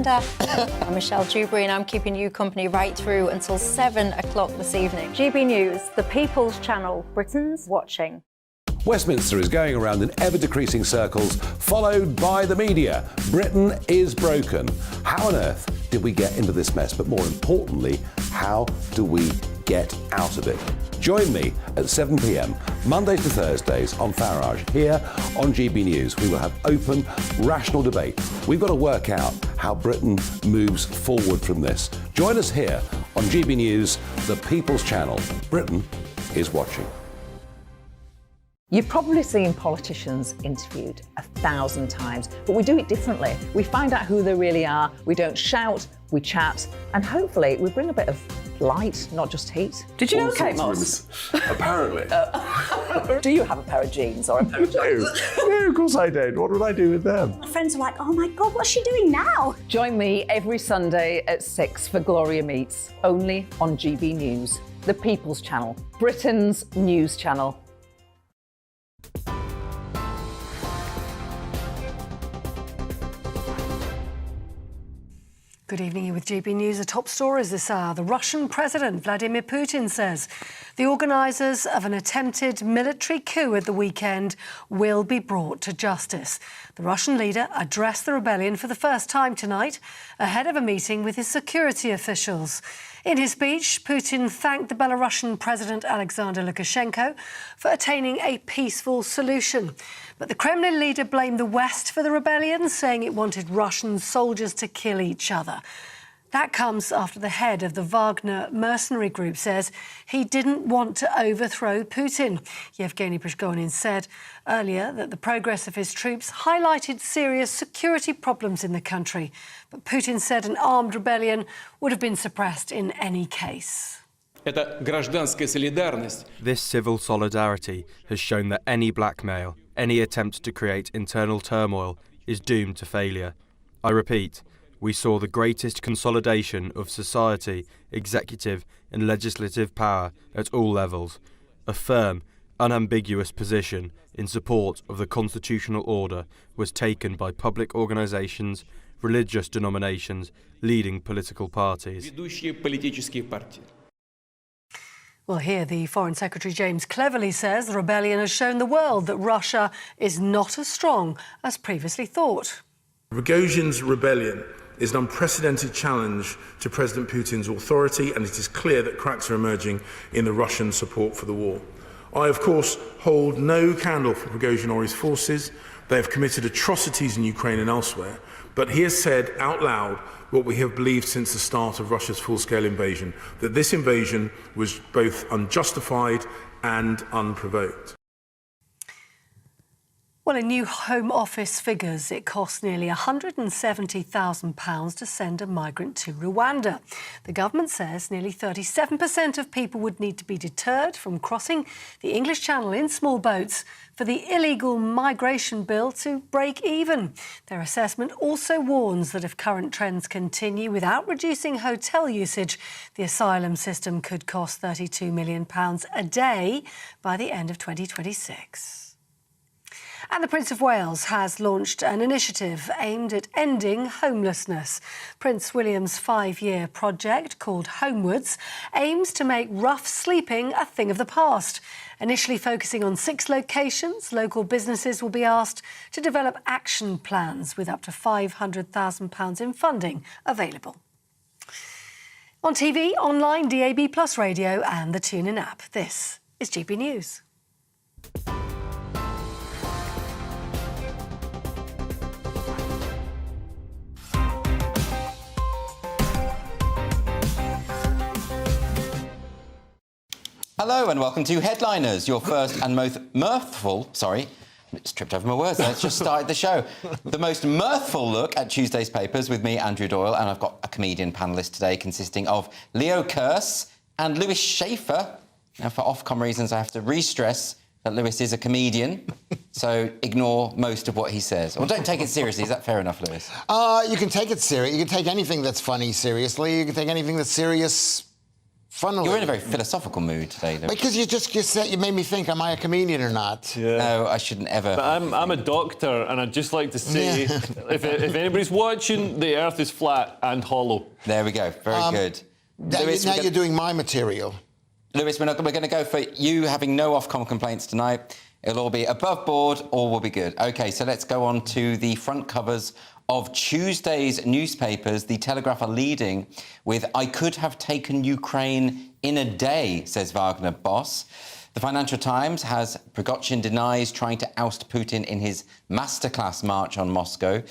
I'm Michelle Dewberry and I'm keeping you company right through until 7 o'clock this evening. GB News, the People's Channel, Britain's watching. Westminster is going around in ever-decreasing circles, followed by the media. Britain is broken. How on earth did we get into this mess? But more importantly, how do we get out of it? Join me at 7 p.m, Mondays to Thursdays on Farage, here on GB News. We will have open, rational debate. We've got to work out how Britain moves forward from this. Join us here on GB News, the People's Channel. Britain is watching. You've probably seen politicians interviewed 1,000 times, but we do it differently. We find out who they really are, we don't shout, we chat, and hopefully we bring a bit of light, not just heat. Did you know Kate Moss? Apparently. Do you have a pair of jeans or a pair of jeans? No, of course I don't. What would I do with them? My friends are like, oh my God, what's she doing now? Join me every Sunday at 6 for Gloria Meets, only on GB News, the People's Channel, Britain's news channel. Good evening, you're with GB News. The top stories this hour. The Russian President Vladimir Putin says the organisers of an attempted military coup at the weekend will be brought to justice. The Russian leader addressed the rebellion for the first time tonight ahead of a meeting with his security officials. In his speech, Putin thanked the Belarusian President Alexander Lukashenko for attaining a peaceful solution. But the Kremlin leader blamed the West for the rebellion, saying it wanted Russian soldiers to kill each other. That comes after the head of the Wagner mercenary group says he didn't want to overthrow Putin. Yevgeny Prigozhin said earlier that the progress of his troops highlighted serious security problems in the country. But Putin said an armed rebellion would have been suppressed in any case. This civil solidarity has shown that any blackmail, any attempt to create internal turmoil is doomed to failure. I repeat, we saw the greatest consolidation of society, executive and legislative power at all levels. A firm, unambiguous position in support of the constitutional order was taken by public organisations, religious denominations, leading political parties. Well, here the Foreign Secretary James Cleverly says the rebellion has shown the world that Russia is not as strong as previously thought. Prigozhin's rebellion is an unprecedented challenge to President Putin's authority, and it is clear that cracks are emerging in the Russian support for the war. I, of course, hold no candle for Prigozhin or his forces. They have committed atrocities in Ukraine and elsewhere, but he has said out loud what we have believed since the start of Russia's full-scale invasion, that this invasion was both unjustified and unprovoked. Well, in new Home Office figures, it costs nearly £170,000 to send a migrant to Rwanda. The government says nearly 37% of people would need to be deterred from crossing the English Channel in small boats for the illegal migration bill to break even. Their assessment also warns that if current trends continue without reducing hotel usage, the asylum system could cost £32 million a day by the end of 2026. And the Prince of Wales has launched an initiative aimed at ending homelessness. Prince William's 5-year project, called Homewards, aims to make rough sleeping a thing of the past. Initially focusing on 6 locations, local businesses will be asked to develop action plans with up to £500,000 in funding available. On TV, online, DAB+ radio and the TuneIn app. This is GB News. Hello and welcome to Headliners, your first and most mirthful, it's tripped over my words, let's just start the show. The most mirthful look at Tuesday's papers with me, Andrew Doyle, and I've got a comedian panellist today consisting of Leo Kearse and Lewis Schaefer. Now, for Ofcom reasons, I have to re-stress that Lewis is a comedian, so ignore most of what he says. Or don't take it seriously, is that fair enough, Lewis? You can take it serious. You can take anything that's funny seriously. You can take anything that's serious Funnily. You're in a very philosophical mood today, though. Because you made me think, am I a comedian or not? Yeah. No, I shouldn't ever. But I'm a doctor, and I'd just like to say, if anybody's watching, the Earth is flat and hollow. There we go. Very good. Lewis, now you're doing my material. Lewis, we're going to go for you having no Ofcom complaints tonight. It'll all be above board, all will be good. OK, so let's go on to the front covers of Tuesday's newspapers. The Telegraph are leading with, "I could have taken Ukraine in a day," says Wagner boss. The Financial Times has Prigozhin denies trying to oust Putin in his masterclass march on Moscow.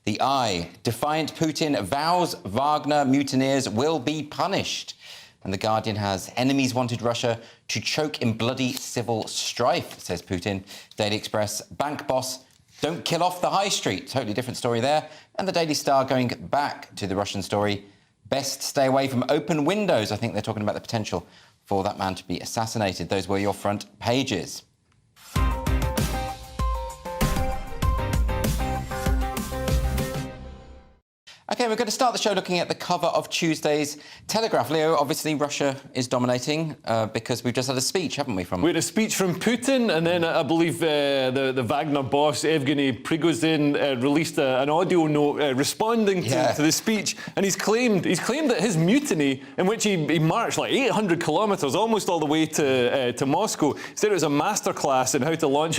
The Eye, defiant Putin vows Wagner mutineers will be punished. And The Guardian has, enemies wanted Russia to choke in bloody civil strife, says Putin. Daily Express, bank boss, don't kill off the high street. Totally different story there. And the Daily Star going back to the Russian story. Best stay away from open windows. I think they're talking about the potential for that man to be assassinated. Those were your front pages. OK, we're going to start the show looking at the cover of Tuesday's Telegraph. Leo, obviously Russia is dominating because we've just had a speech, haven't we? We had a speech from Putin, and then I believe the Wagner boss, Evgeny Prigozhin, released an audio note responding to the speech. And he's claimed that his mutiny, in which he marched like 800 kilometres, almost all the way to Moscow, said it was a masterclass in how to launch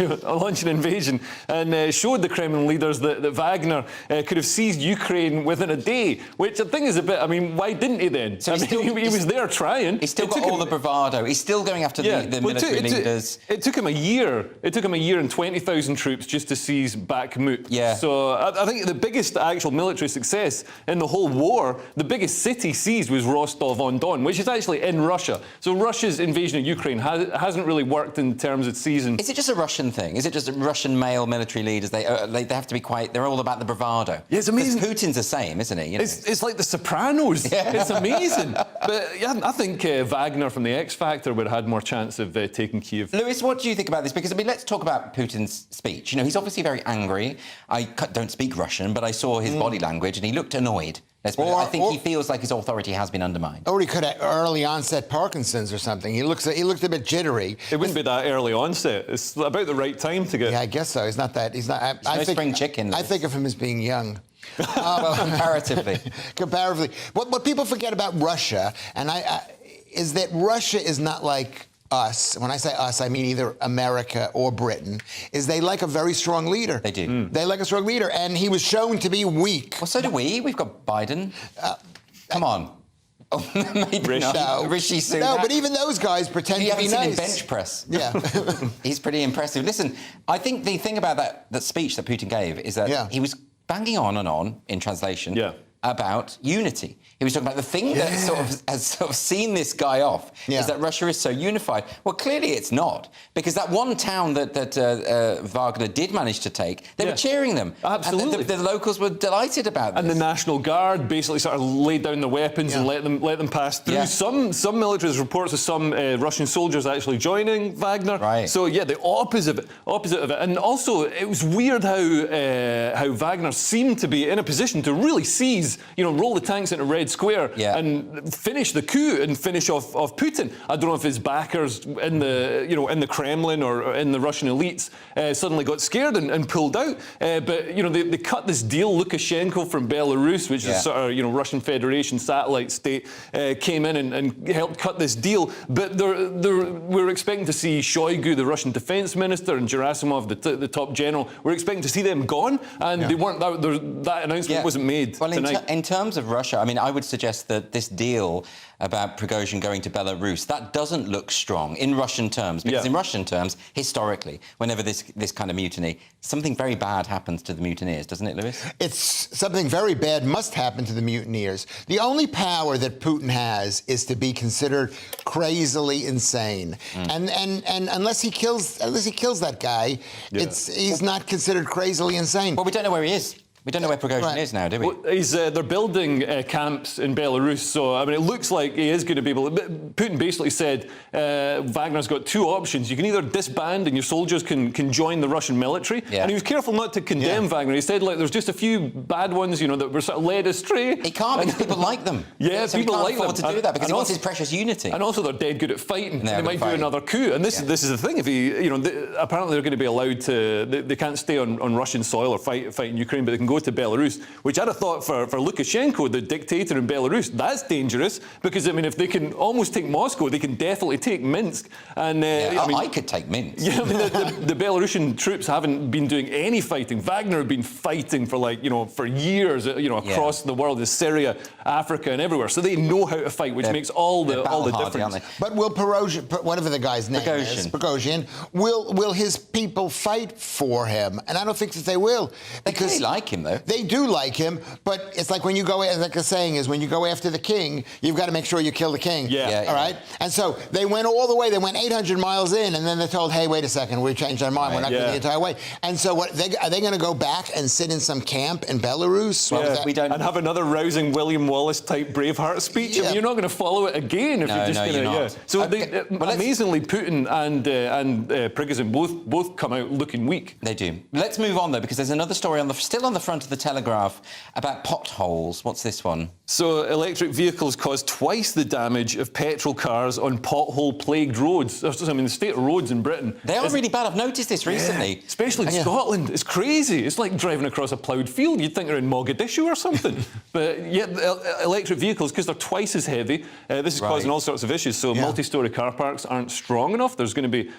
an invasion, and showed the Kremlin leaders that Wagner could have seized Ukraine within a day, which I think is a bit... I mean, why didn't he then? So he was there trying. He's still got all the bravado. He's still going after the military leaders. It took him a year. It took him a year and 20,000 troops just to seize Bakhmut. Yeah. So I think the biggest actual military success in the whole war, the biggest city seized was Rostov-on-Don, which is actually in Russia. So Russia's invasion of Ukraine hasn't really worked in terms of seizing. Is it just a Russian thing? Is it just Russian male military leaders? They have to be quite... They're all about the bravado. Yeah, it's amazing. Because Putin's the same, isn't he? You know? It's like The Sopranos. Yeah. It's amazing. But yeah, I think Wagner from the X Factor would have had more chance of taking Kyiv. Lewis, what do you think about this? Because, I mean, let's talk about Putin's speech. You know, he's obviously very angry. I don't speak Russian, but I saw his body language and he looked annoyed. I think he feels like his authority has been undermined. Or he could have early onset Parkinson's or something. He looked a bit jittery. It wouldn't be that early onset. It's about the right time to get... Yeah, I guess so. He's not that... I think, spring chicken. I think of him as being young. Well, comparatively. Comparatively. What people forget about Russia, is that Russia is not like us. When I say us, I mean either America or Britain, is they like a very strong leader. They do. They like a strong leader, and he was shown to be weak. Well, so do we. We've got Biden. Come on. Oh, maybe not. Rishi Sunak. No, but even those guys pretend to be nice. You haven't seen him bench press. Yeah. He's pretty impressive. Listen, I think the thing about that speech that Putin gave is that he was banging on and on, in translation, about unity. He was talking about the thing that has seen this guy off is that Russia is so unified. Well, clearly it's not, because that one town that Wagner did manage to take, they were cheering them. Absolutely. And the locals were delighted about this. And the National Guard basically sort of laid down the weapons and let them pass through. Yeah. Some military reports of some Russian soldiers actually joining Wagner. Right. So yeah, the opposite of it. And also, it was weird how Wagner seemed to be in a position to really seize, roll the tanks into Red Square and finish the coup and finish off Putin. I don't know if his backers in the Kremlin or in the Russian elites suddenly got scared and pulled out. But they cut this deal. Lukashenko from Belarus, which is sort of Russian Federation satellite state, came in and helped cut this deal. But we're expecting to see Shoigu, the Russian defense minister, and Gerasimov, the top general. We're expecting to see them gone, and they weren't. That announcement wasn't made tonight. In terms of Russia, I mean, I would suggest that this deal about Prigozhin going to Belarus, that doesn't look strong in Russian terms, because in Russian terms, historically, whenever this kind of mutiny, something very bad happens to the mutineers, doesn't it, Lewis? It's something very bad must happen to the mutineers. The only power that Putin has is to be considered crazily insane, and unless he kills that guy, he's not considered crazily insane. Well, we don't know where he is. We don't know where Prigozhin is now, do we? Well, they're building camps in Belarus, so I mean, it looks like he is going to be able. Putin basically said Wagner's got two options: you can either disband and your soldiers can join the Russian military. And he was careful not to condemn Wagner. He said like there's just a few bad ones, you know, that were sort of led astray. He can't because people like them. Yeah, so people like them. to do that because he wants his precious unity. And also they're dead good at fighting. They might do another coup. And this is the thing. If he, you know, apparently they're going to be allowed to. They can't stay on Russian soil or fight in Ukraine, but they can go to Belarus. Which I'd have thought for Lukashenko, the dictator in Belarus, that's dangerous because I mean, if they can almost take Moscow, they can definitely take Minsk. And I mean, I could take Minsk. Yeah, I mean, the Belarusian troops haven't been doing any fighting. Wagner have been fighting for for years, across the world, in Syria, Africa, and everywhere. So they know how to fight, which makes all the difference. But will Prigozhin, whatever the guy's name is, Prigozhin, will his people fight for him? And I don't think that they will. Because they like him, though. They do like him, but it's like when you go, like the saying is, when you go after the king, you've got to make sure you kill the king. All right? And so they went all the way. They went 800 miles in, and then they're told, hey, wait a second, we changed our mind. We're not going the entire way. And so are they going to go back and sit in some camp in Belarus? And have another rousing William Wallace-type Braveheart speech? I mean, you're not going to follow it again if you're just going to... So amazingly, Putin and Prigozhin both come out looking weak. They do. Let's move on, though, because there's another story still on the front of the Telegraph about potholes. What's this one? So electric vehicles cause twice the damage of petrol cars on pothole-plagued roads. I mean, the state of roads in Britain... They are really bad. I've noticed this recently. Especially in Scotland. It's crazy. It's like driving across a ploughed field. You'd think they're in Mogadishu or something. But yet, electric vehicles, because they're twice as heavy, this is causing all sorts of issues. So multi-storey car parks aren't strong enough. There's going to be,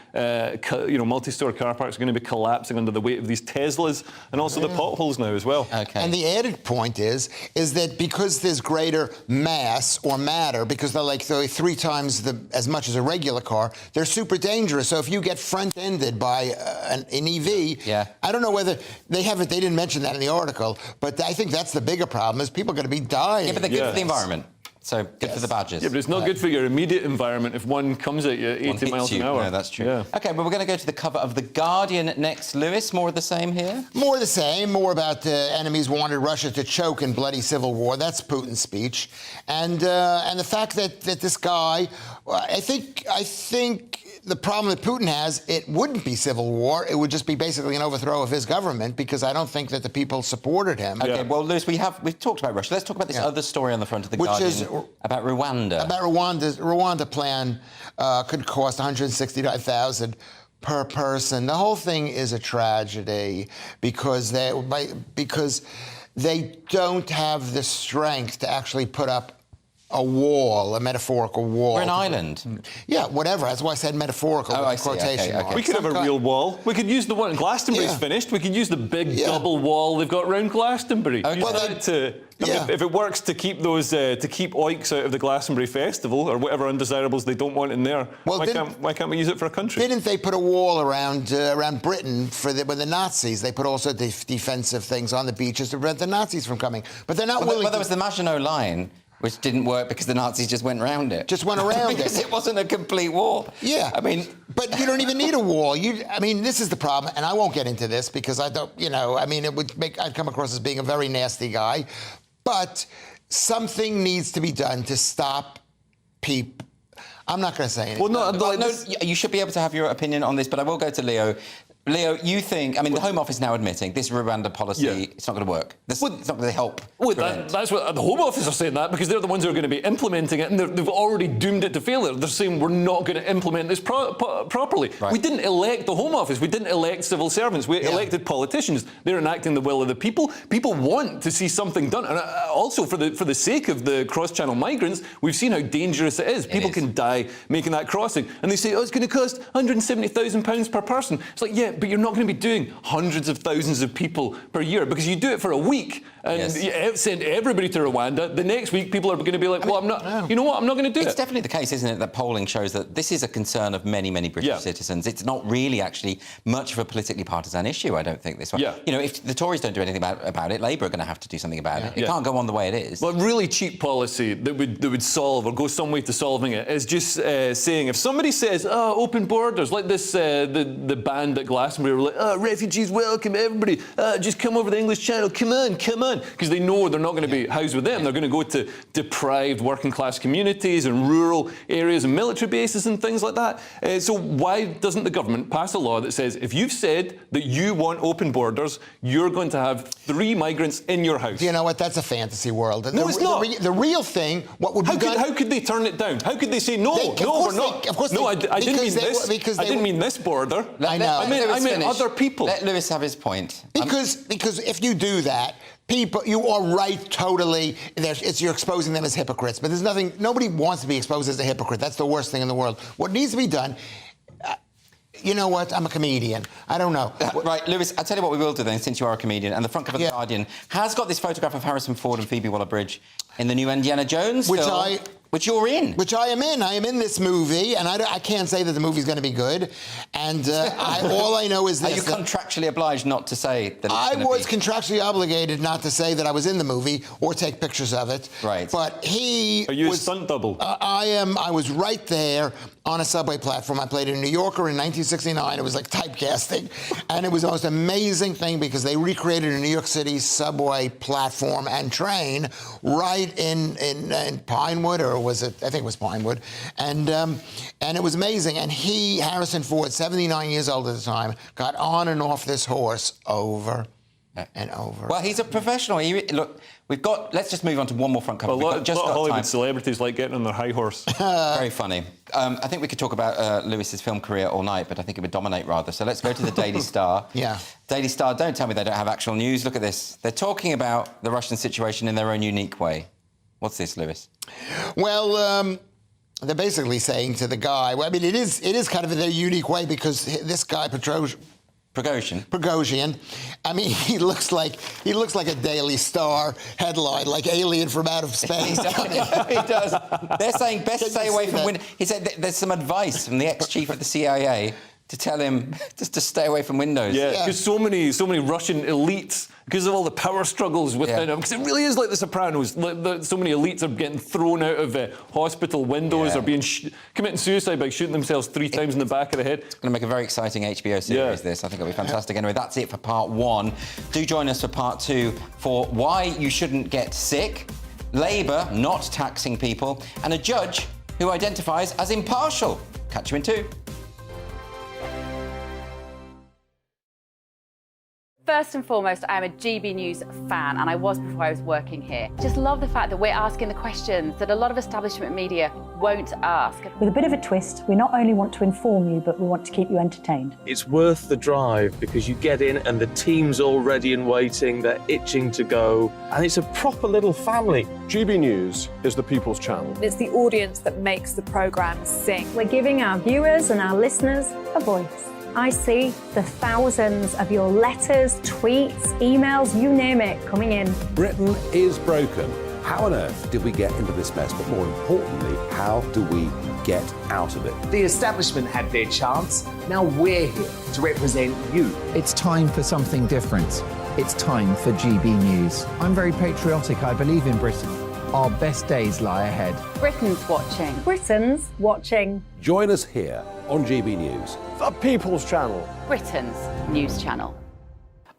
multi-storey car parks are going to be collapsing under the weight of these Teslas and also the potholes now as well. Okay. And the added point is that because there's greater mass or matter, because they're like 3 times as much as a regular car, they're super dangerous. So if you get front-ended by an EV, I don't know whether they didn't mention that in the article, but I think that's the bigger problem, is people are going to be dying. Yeah, but they're good for the environment. So good for the badgers. Yeah, but it's not good for your immediate environment if one comes at you at 80 miles an hour. No, that's true. Yeah. OK, well, we're going to go to the cover of The Guardian next. Lewis, more of the same here? More of the same. More about enemies wanted Russia to choke in bloody civil war. That's Putin's speech. And the fact that this guy, I think the problem that Putin has, it wouldn't be civil war. It would just be basically an overthrow of his government, because I don't think that the people supported him. OK, well, Lewis, we've talked about Russia. Let's talk about this other story on the front of The Guardian. Which is about Rwanda. About Rwanda plan could cost $165,000 per person. The whole thing is a tragedy because they don't have the strength to actually put up a wall, a metaphorical wall. We're an island. Yeah, whatever. That's why I said metaphorical. Oh, I see. Quotation marks. We could have a real wall. We could use the one Glastonbury's finished. We could use the big double wall they've got around Glastonbury. Okay. If it works to keep those to keep oiks out of the Glastonbury Festival or whatever undesirables they don't want in there, why can't we use it for a country? Didn't they put a wall around Britain when the Nazis? They put also defensive things on the beaches to prevent the Nazis from coming. But they're not willing. Well, there was the Maginot Line, which didn't work because the Nazis just went round it. Just went around it. Because it wasn't a complete wall. Yeah. I mean... But you don't even need a wall. This is the problem, and I won't get into this because I don't, I'd come across as being a very nasty guy. But something needs to be done to stop people. I'm not going to say anything. Well, no, you should be able to have your opinion on this, but I will go to Leo. Leo, you think... the Home Office now admitting this Rwanda policy, it's not going to work. It's not going to help. That's what the Home Office are saying, that because they're the ones who are going to be implementing it, and they've already doomed it to failure. They're saying we're not going to implement this properly. Right. We didn't elect the Home Office. We didn't elect civil servants. We elected politicians. They're enacting the will of the people. People want to see something done. And also, for the sake of the cross-channel migrants, we've seen how dangerous it is. People can die making that crossing. And they say, it's going to cost £170,000 per person. It's like, but you're not going to be doing hundreds of thousands of people per year, because you do it for a week and you send everybody to Rwanda. The next week, people are going to be like, I'm not. You know what? I'm not going to do it. It's definitely the case, isn't it, that polling shows that this is a concern of many, many British citizens. It's not really actually much of a politically partisan issue, I don't think, this one. If the Tories don't do anything about it, Labour are going to have to do something about it. It can't go on the way it is. Well, really cheap policy that would solve or go some way to solving it is just saying, if somebody says, open borders, like this, the band at Glasgow Glastonbury were like, oh, refugees welcome, everybody, just come over the English Channel, come on, because they know they're not going to be housed with them. They're going to go to deprived working class communities and rural areas and military bases and things like that. So why doesn't the government pass a law that says if you've said that you want open borders, you're going to have 3 migrants in your house? You know what? That's a fantasy world. No, it's not. The real thing, what would be done... How could they turn it down? How could they say, no, we're not? Of course no, I didn't mean this. I didn't mean this border. I know. I meant other people. Let Lewis have his point. Because if you do that, people, you are right totally. You're exposing them as hypocrites. But there's nothing. Nobody wants to be exposed as a hypocrite. That's the worst thing in the world. What needs to be done. You know what? I'm a comedian. I don't know. Right, Lewis, I'll tell you what we will do then, since you are a comedian. And the front cover of The Guardian has got this photograph of Harrison Ford and Phoebe Waller-Bridge in the new Indiana Jones film, which you're in. Which I am in. I am in this movie, and I can't say that the movie's going to be good. And all I know is this. Are you contractually obliged not to say that it's I was contractually obligated not to say that I was in the movie or take pictures of it. Right. But he Are you a stunt double? I was right there on a subway platform. I played in New Yorker in 1969. It was like typecasting. And it was the most amazing thing because they recreated a New York City subway platform and train right in Pinewood, or was it? I think it was Pinewood. And it was amazing. And Harrison Ford, 79 years old at the time, got on and off this horse over and over. Well, he's a professional. Look, let's just move on to one more front cover. A lot of Hollywood celebrities like getting on their high horse. Very funny. I think we could talk about Lewis's film career all night, but I think it would dominate rather. So let's go to the Daily Star. Yeah. Daily Star, don't tell me they don't have actual news. Look at this. They're talking about the Russian situation in their own unique way. What's this, Lewis? Well, they're basically saying to the guy, well, I mean, it is kind of in their unique way because this guy, Prigozhin. I mean, he looks like a Daily Star headline, like alien from out of space. He does. They're saying best stay away from windows. He said there's some advice from the ex-chief of the CIA to tell him just to stay away from windows. Yeah, because so many Russian elites, because of all the power struggles within them, because it really is like The Sopranos. So many elites are getting thrown out of hospital windows or being committing suicide by shooting themselves 3 times in the back of the head. It's going to make a very exciting HBO series, this. I think it'll be fantastic. Anyway, that's it for part 1. Do join us for part 2 for why you shouldn't get sick, Labour not taxing people, and a judge who identifies as impartial. Catch you in 2. First and foremost, I'm a GB News fan, and I was before I was working here. Just love the fact that we're asking the questions that a lot of establishment media won't ask. With a bit of a twist, we not only want to inform you, but we want to keep you entertained. It's worth the drive because you get in and the team's all ready and waiting, they're itching to go, and it's a proper little family. GB News is the people's channel. It's the audience that makes the programme sing. We're giving our viewers and our listeners a voice. I see the thousands of your letters, tweets, emails, you name it, coming in. Britain is broken. How on earth did we get into this mess? But more importantly, how do we get out of it? The establishment had their chance. Now we're here to represent you. It's time for something different. It's time for GB News. I'm very patriotic. I believe in Britain. Our best days lie ahead. Britain's watching. Britain's watching. Join us here on GB News. The people's channel. Britain's news channel.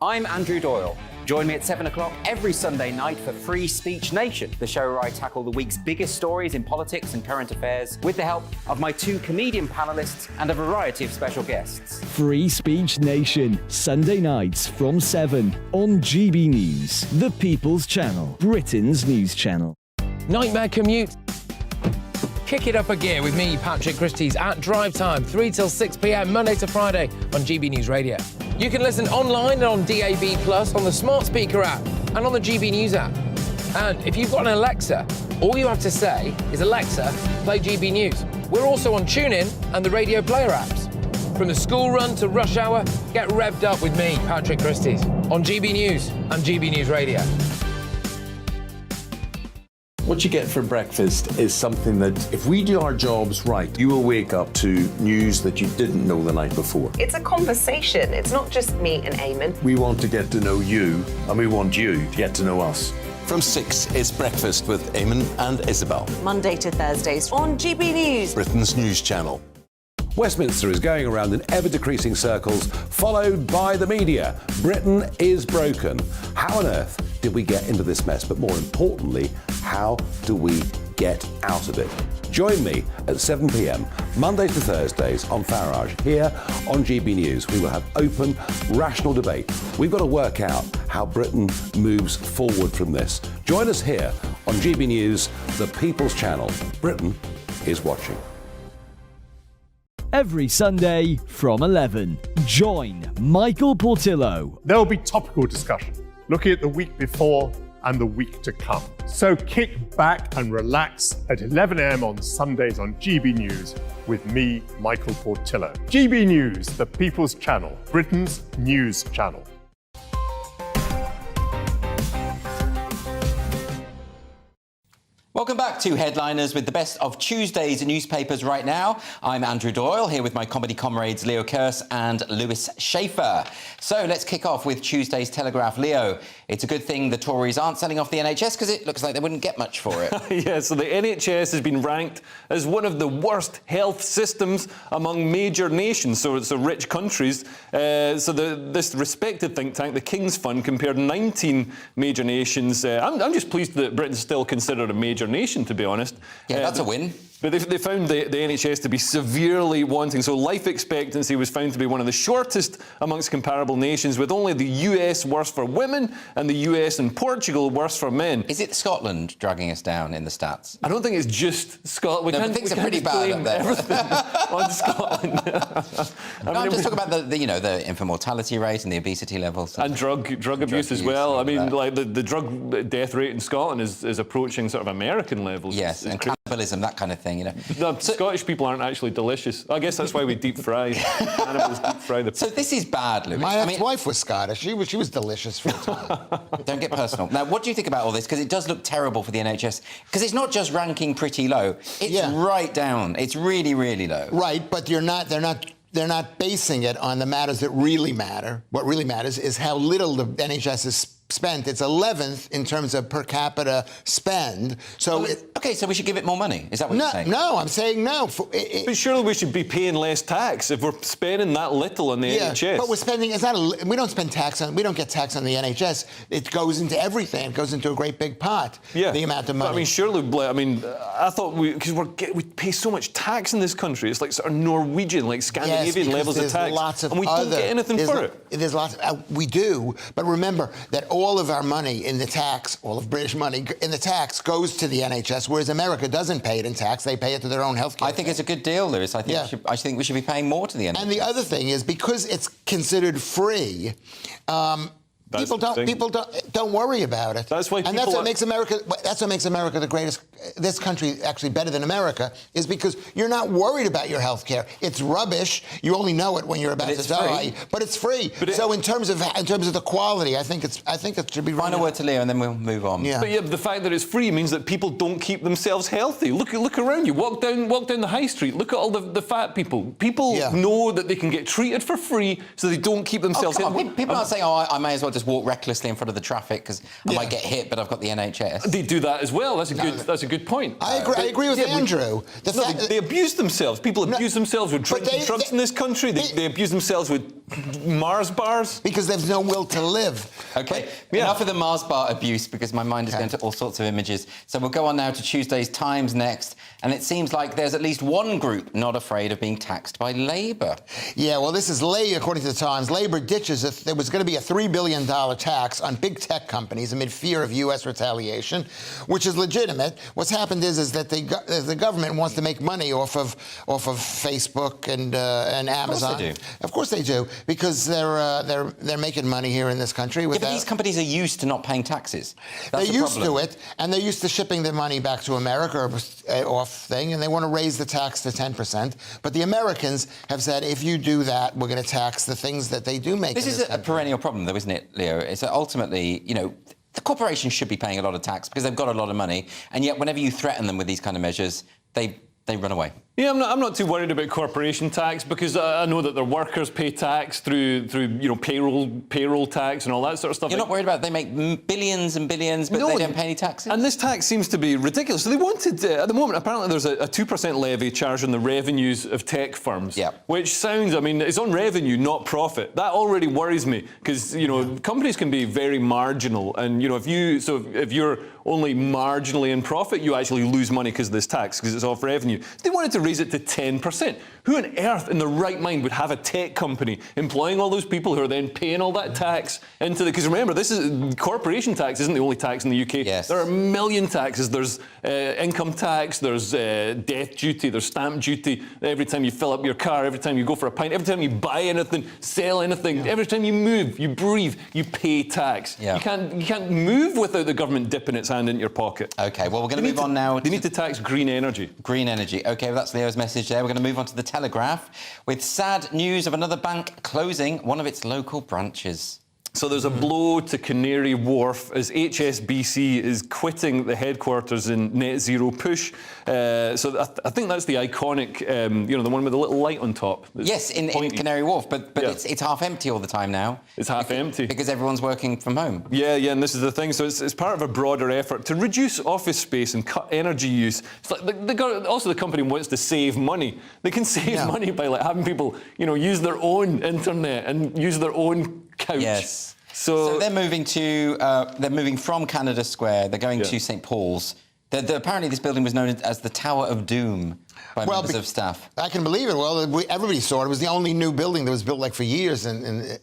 I'm Andrew Doyle. Join me at 7 o'clock every Sunday night for Free Speech Nation, the show where I tackle the week's biggest stories in politics and current affairs with the help of my 2 comedian panellists and a variety of special guests. Free Speech Nation, Sunday nights from 7 on GB News, the People's Channel, Britain's news channel. Nightmare commute? Kick it up a gear with me, Patrick Christie's, at Drive Time, 3 till 6 p.m, Monday to Friday on GB News Radio. You can listen online and on DAB+, on the smart speaker app, and on the GB News app. And if you've got an Alexa, all you have to say is, Alexa, play GB News. We're also on TuneIn and the Radio Player apps. From the school run to rush hour, get revved up with me, Patrick Christie's, on GB News and GB News Radio. What you get for breakfast is something that, if we do our jobs right, you will wake up to news that you didn't know the night before. It's a conversation. It's not just me and Eamon. We want to get to know you, and we want you to get to know us. From 6, it's Breakfast with Eamon and Isabel. Monday to Thursdays on GB News, Britain's news channel. Westminster is going around in ever-decreasing circles, followed by the media. Britain is broken. How on earth did we get into this mess? But more importantly, how do we get out of it? Join me at 7 p.m, Mondays to Thursdays on Farage, here on GB News. We will have open, rational debate. We've got to work out how Britain moves forward from this. Join us here on GB News, the People's Channel. Britain is watching. Every Sunday from 11, join Michael Portillo. There will be topical discussion, looking at the week before and the week to come. So kick back and relax at 11 a.m. on Sundays on GB News with me, Michael Portillo. GB News, the People's Channel, Britain's news channel. Welcome back to Headliners with the best of Tuesday's newspapers right now. I'm Andrew Doyle, here with my comedy comrades Leo Kearse and Lewis Schaefer. So let's kick off with Tuesday's Telegraph. Leo, it's a good thing the Tories aren't selling off the NHS because it looks like they wouldn't get much for it. Yeah, so the NHS has been ranked as one of the worst health systems among major nations, so rich countries. This respected think tank, the King's Fund, compared 19 major nations. I'm just pleased that Britain's still considered a major nation, to be honest. Yeah, that's a win. But they found the NHS to be severely wanting. So life expectancy was found to be one of the shortest amongst comparable nations, with only the US worse for women and the US and Portugal worse for men. Is it Scotland dragging us down in the stats? I don't think it's just Scotland. Things are pretty bad up there. Everything on Scotland. I'm just talking about the infant mortality rate and the obesity levels. And drug abuse as well. I mean, like the drug death rate in Scotland is approaching sort of American levels. Yes, and cannibalism, that kind of thing, you know. No, Scottish people aren't actually delicious. I guess that's why we deep fry. Cannibals deep fry them. So this is bad, Lewis. My ex-wife was Scottish. She was delicious for a time. Don't get personal. Now, what do you think about all this? Because it does look terrible for the NHS. Because it's not just ranking pretty low. It's right down. It's really, really low. Right, but they're not basing it on the matters that really matter. What really matters is how little the NHS has spent. It's 11th in terms of per capita spend. So okay, so we should give it more money. Is that what you're saying? No, I'm saying no. But surely we should be paying less tax if we're spending that little on the NHS. But we're spending. We don't spend tax on. We don't get tax on the NHS. It goes into everything. It goes into a great big pot. Yeah. The amount of money. But, I mean, surely. I mean, I thought because we pay so much tax in this country. It's like sort of Norwegian, like Scandinavian levels of tax, and we don't get anything for it. There's lots. We do, but remember that all of our money in the tax, all of British money in the tax, goes to the NHS, whereas America doesn't pay it in tax. They pay it to their own health care. I think it's a good deal, Lewis. I think we should be paying more to the NHS. And the other thing is, because it's considered free, people don't worry about it. That's why and that's what makes America. That's what makes America the greatest. This country actually better than America is because you're not worried about your health care. It's rubbish. You only know it when you're about to die. But it's free. So in terms of the quality, I think it should be. Final word to Leo, and then we'll move on. Yeah. But the fact that it's free means that people don't keep themselves healthy. Look around you. Walk down the high street. Look at all the fat people. People know that they can get treated for free, so they don't keep themselves healthy. People aren't saying, I may as well just walk recklessly in front of the traffic because I might get hit, but I've got the NHS. They do that as well. That's a good point. I agree with Andrew. They abuse themselves. People abuse themselves with drugs in this country. They abuse themselves with Mars bars. Because there's no will to live. OK, enough of the Mars bar abuse, because my mind is going to all sorts of images. So we'll go on now to Tuesday's Times next. And it seems like there's at least one group not afraid of being taxed by Labour. Yeah, well, this is according to the Times. Labour ditches there was going to be a $3 billion tax on big tech companies amid fear of U.S. retaliation, which is legitimate. What's happened is that the government wants to make money off of Facebook and Amazon. Of course they do. Of course they do, because they're making money here in this country. But these companies are used to not paying taxes. They're used to it, and they're used to shipping their money back to America off thing, and they want to raise the tax to 10%. But the Americans have said, if you do that, we're going to tax the things that they do make. This is a perennial problem, though, isn't it, Leo? It's ultimately, the corporations should be paying a lot of tax because they've got a lot of money, and yet whenever you threaten them with these kind of measures, they run away. Yeah, I'm not too worried about corporation tax because I know that their workers pay tax through payroll tax and all that sort of stuff. You're not worried about they make billions and billions, but they don't pay any taxes? And this tax seems to be ridiculous. So they wanted, at the moment, apparently there's a 2% levy charged on the revenues of tech firms, which sounds, I mean, it's on revenue, not profit. That already worries me because, companies can be very marginal and, if you're only marginally in profit, you actually lose money because of this tax, because it's off revenue. They wanted to raise it to 10%. Who on earth in their right mind would have a tech company employing all those people who are then paying all that tax into the... Because remember, corporation tax isn't the only tax in the UK. Yes. There are a million taxes. There's income tax, there's death duty, there's stamp duty. Every time you fill up your car, every time you go for a pint, every time you buy anything, sell anything, every time you move, you breathe, you pay tax. Yeah. You can't move without the government dipping its hand into your pocket. OK, well, we're going to move on now. They need to tax green energy. Green energy. OK, well, that's Leo's message there. We're going to move on to the Telegraph with sad news of another bank closing one of its local branches. So there's a blow to Canary Wharf as HSBC is quitting the headquarters in net zero push. So I think that's the iconic, the one with the little light on top. Yes, in Canary Wharf, but it's half empty all the time now. It's half empty. Because everyone's working from home. Yeah, and this is the thing. So it's part of a broader effort to reduce office space and cut energy use. It's like also the company wants to save money. They can save money by having people, use their own internet and use their own couch. Yes. So they're moving from Canada Square. They're going to St. Paul's. Apparently, this building was known as the Tower of Doom by members of staff. I can believe it. Well, everybody saw it. It was the only new building that was built for years,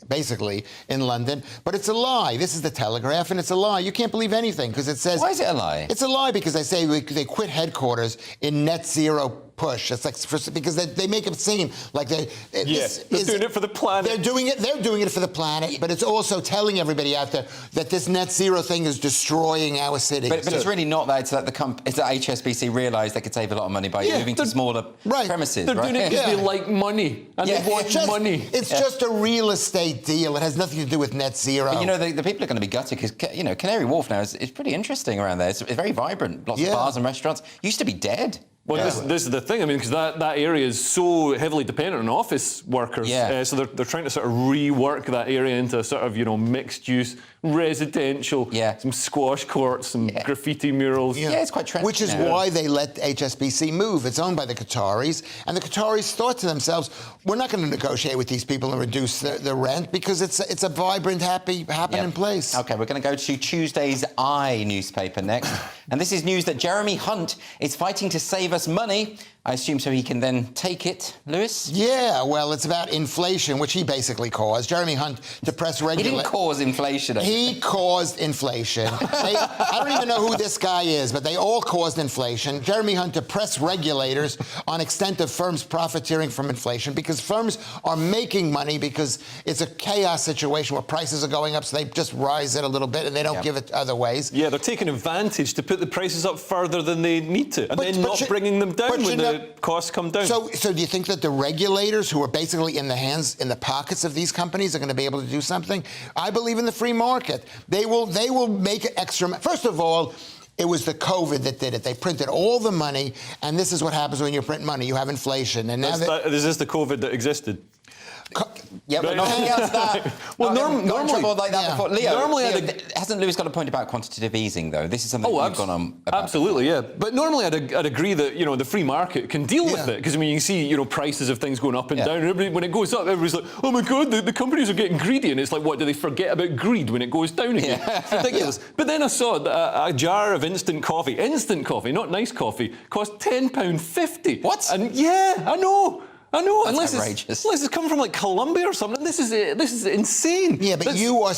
basically in London. But it's a lie. This is the Telegraph, and it's a lie. You can't believe anything because it says. Why is it a lie? It's a lie because they say they quit headquarters in net zero push. It's like because they make it seem like they're doing it for the planet. They're doing it for the planet, but it's also telling everybody out there that this net zero thing is destroying our city. But it's really not that. It's that it's that HSBC realised they could save a lot of money by moving to smaller premises. They're doing it because they like money and they want money. It's just a real estate deal. It has nothing to do with net zero. But the people are going to be gutted because Canary Wharf now is pretty interesting around there. It's very vibrant. Lots of bars and restaurants. Used to be dead. Well, this is the thing. I mean, because that area is so heavily dependent on office workers. So they're trying to sort of rework that area into a sort of, mixed use, residential, some squash courts, some graffiti murals. Yeah, it's quite trendy. Which is why they let HSBC move. It's owned by the Qataris. And the Qataris thought to themselves, we're not going to negotiate with these people and reduce the rent because it's a vibrant, happening place. OK, we're going to go to Tuesday's I newspaper next. And this is news that Jeremy Hunt is fighting to save us money. I assume so he can then take it, Lewis? Yeah, well, it's about inflation, which he basically caused. Jeremy Hunt to press regulate... He didn't cause inflation. He caused inflation. I don't even know who this guy is, but they all caused inflation. Jeremy Hunt to press regulators on extent of firms profiteering from inflation because firms are making money because it's a chaos situation where prices are going up, so they just rise it a little bit and they don't give it other ways. Yeah, they're taking advantage to put the prices up further than they need to and then not bringing them down when the costs come down. So do you think that the regulators who are basically in the pockets of these companies are going to be able to do something? I believe in the free market. They will make extra. First of all, it was the COVID that did it. They printed all the money, and this is what happens when you print money. You have inflation. And now is this the COVID that existed? Yeah, but nothing else that. Well, normally like that before. Leo, hasn't Lewis got a point about quantitative easing though? This is something we've gone on about. Absolutely, yeah. But normally I'd agree that the free market can deal with it because I mean you can see prices of things going up and down. And when it goes up, everybody's like, oh my God, the companies are getting greedy, and it's like, what do they forget about greed when it goes down again? It's ridiculous. But then I saw that a jar of instant coffee, not nice coffee, cost £10.50. What? And I know. That's outrageous. Unless it's come from like Colombia or something. This is insane. Yeah, but you are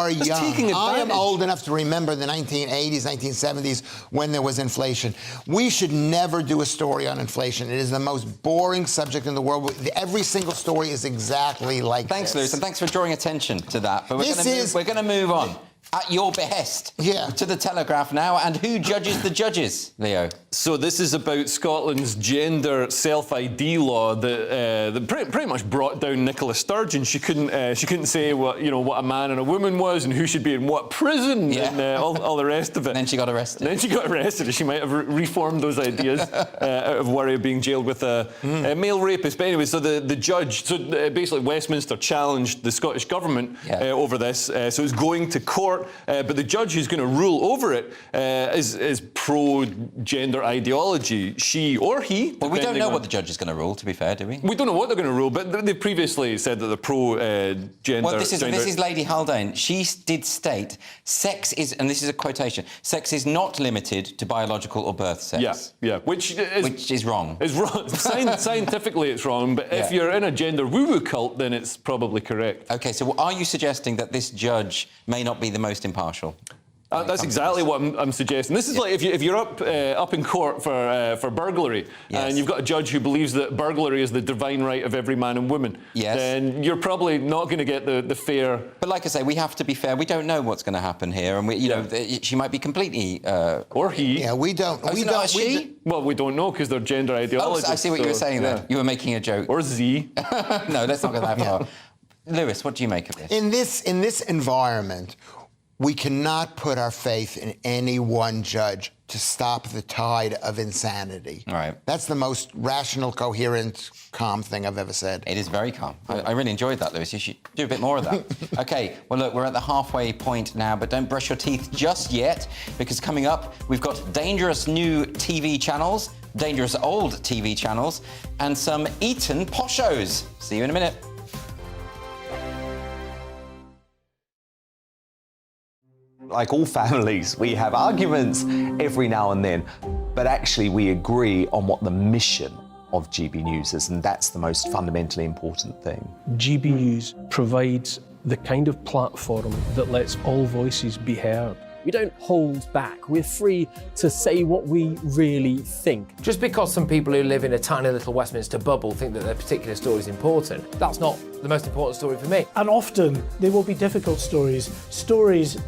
young. Taking advantage. I am old enough to remember the 1980s, 1970s when there was inflation. We should never do a story on inflation. It is the most boring subject in the world. Every single story is exactly like Thanks, this. Lewis, and thanks for drawing attention to that. But we're going to move on. at your behest. Yeah. To the Telegraph now. And who judges the judges, Leo? So this is about Scotland's gender self-ID law that pretty much brought down Nicola Sturgeon. She couldn't say what a man and a woman was and who should be in what prison and all the rest of it. And then she got arrested. She might have reformed those ideas out of worry of being jailed with a male rapist. But anyway, so the judge, basically Westminster challenged the Scottish government over this. So it's going to court. But the judge who's going to rule over it is pro-gender ideology, she or he. Well, we don't know what the judge is going to rule, to be fair, do we? We don't know what they're going to rule, but they previously said that they're pro-gender. Well, this is Lady Haldane. She did state, sex is, and this is a quotation, sex is not limited to biological or birth sex. Yeah, which is wrong. It's wrong. Scientifically, it's wrong, but if you're in a gender woo-woo cult, then it's probably correct. OK, so are you suggesting that this judge may not be the most impartial? That's exactly what I'm suggesting. This is like if you're up in court for burglary, and you've got a judge who believes that burglary is the divine right of every man and woman, then you're probably not going to get the fair... But like I say, we have to be fair. We don't know what's going to happen here, and she might be completely... or he. Yeah, we don't... Well, we don't know because they're gender ideologists. Oh, I see what you were saying there. You were making a joke. Or Z. No, let's not go that far. Lewis, what do you make of this? In this environment, we cannot put our faith in any one judge to stop the tide of insanity. All right. That's the most rational, coherent, calm thing I've ever said. It is very calm. I really enjoyed that, Lewis. You should do a bit more of that. OK, well, look, we're at the halfway point now, but don't brush your teeth just yet, because coming up, we've got dangerous new TV channels, dangerous old TV channels, and some Eaton poshos. See you in a minute. Like all families, we have arguments every now and then, but actually we agree on what the mission of GB News is, and that's the most fundamentally important thing. GB News provides the kind of platform that lets all voices be heard. We don't hold back. We're free to say what we really think. Just because some people who live in a tiny little Westminster bubble think that their particular story is important, that's not the most important story for me. And often they will be difficult stories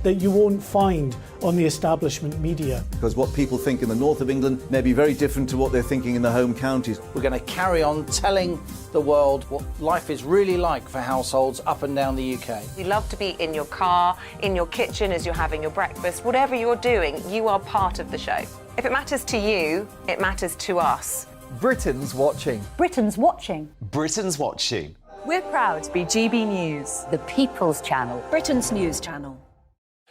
that you won't find on the establishment media. Because what people think in the north of England may be very different to what they're thinking in the home counties. We're going to carry on telling the world what life is really like for households up and down the UK. We love to be in your car, in your kitchen as you're having your breakfast. Whatever you're doing, you are part of the show. If it matters to you, it matters to us. Britain's watching. Britain's watching. Britain's watching. We're proud to be GB News, The People's Channel. Britain's news channel.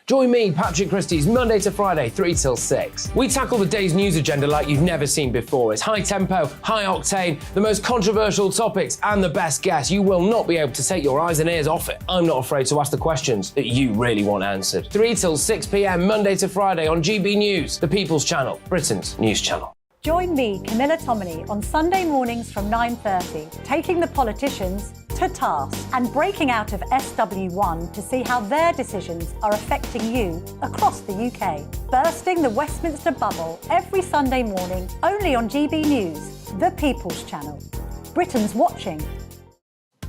Join me, Patrick Christie's, Monday to Friday, 3 till 6. We tackle the day's news agenda like you've never seen before. It's high tempo, high octane, the most controversial topics, and the best guests. You will not be able to take your eyes and ears off it. I'm not afraid to ask the questions that you really want answered. 3 till 6 p.m, Monday to Friday on GB News, the People's Channel, Britain's news channel. Join me, Camilla Tominey, on Sunday mornings from 9:30, taking the politicians to task and breaking out of SW1 to see how their decisions are affecting you across the UK. Bursting the Westminster bubble every Sunday morning, only on GB News, the People's Channel. Britain's watching.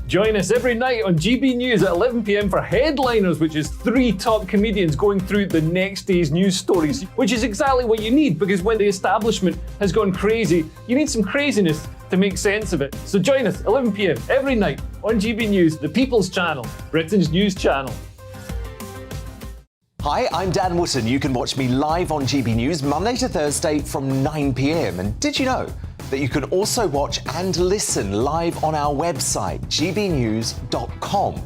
Join us every night on GB News at 11 p.m. for Headliners, which is 3 top comedians going through the next day's news stories, which is exactly what you need, because when the establishment has gone crazy, you need some craziness to make sense of it. So join us 11 p.m. every night on GB News, the People's Channel, Britain's news channel. Hi, I'm Dan Wootton. You can watch me live on GB News Monday to Thursday from 9 p.m. And did you know that you can also watch and listen live on our website, gbnews.com.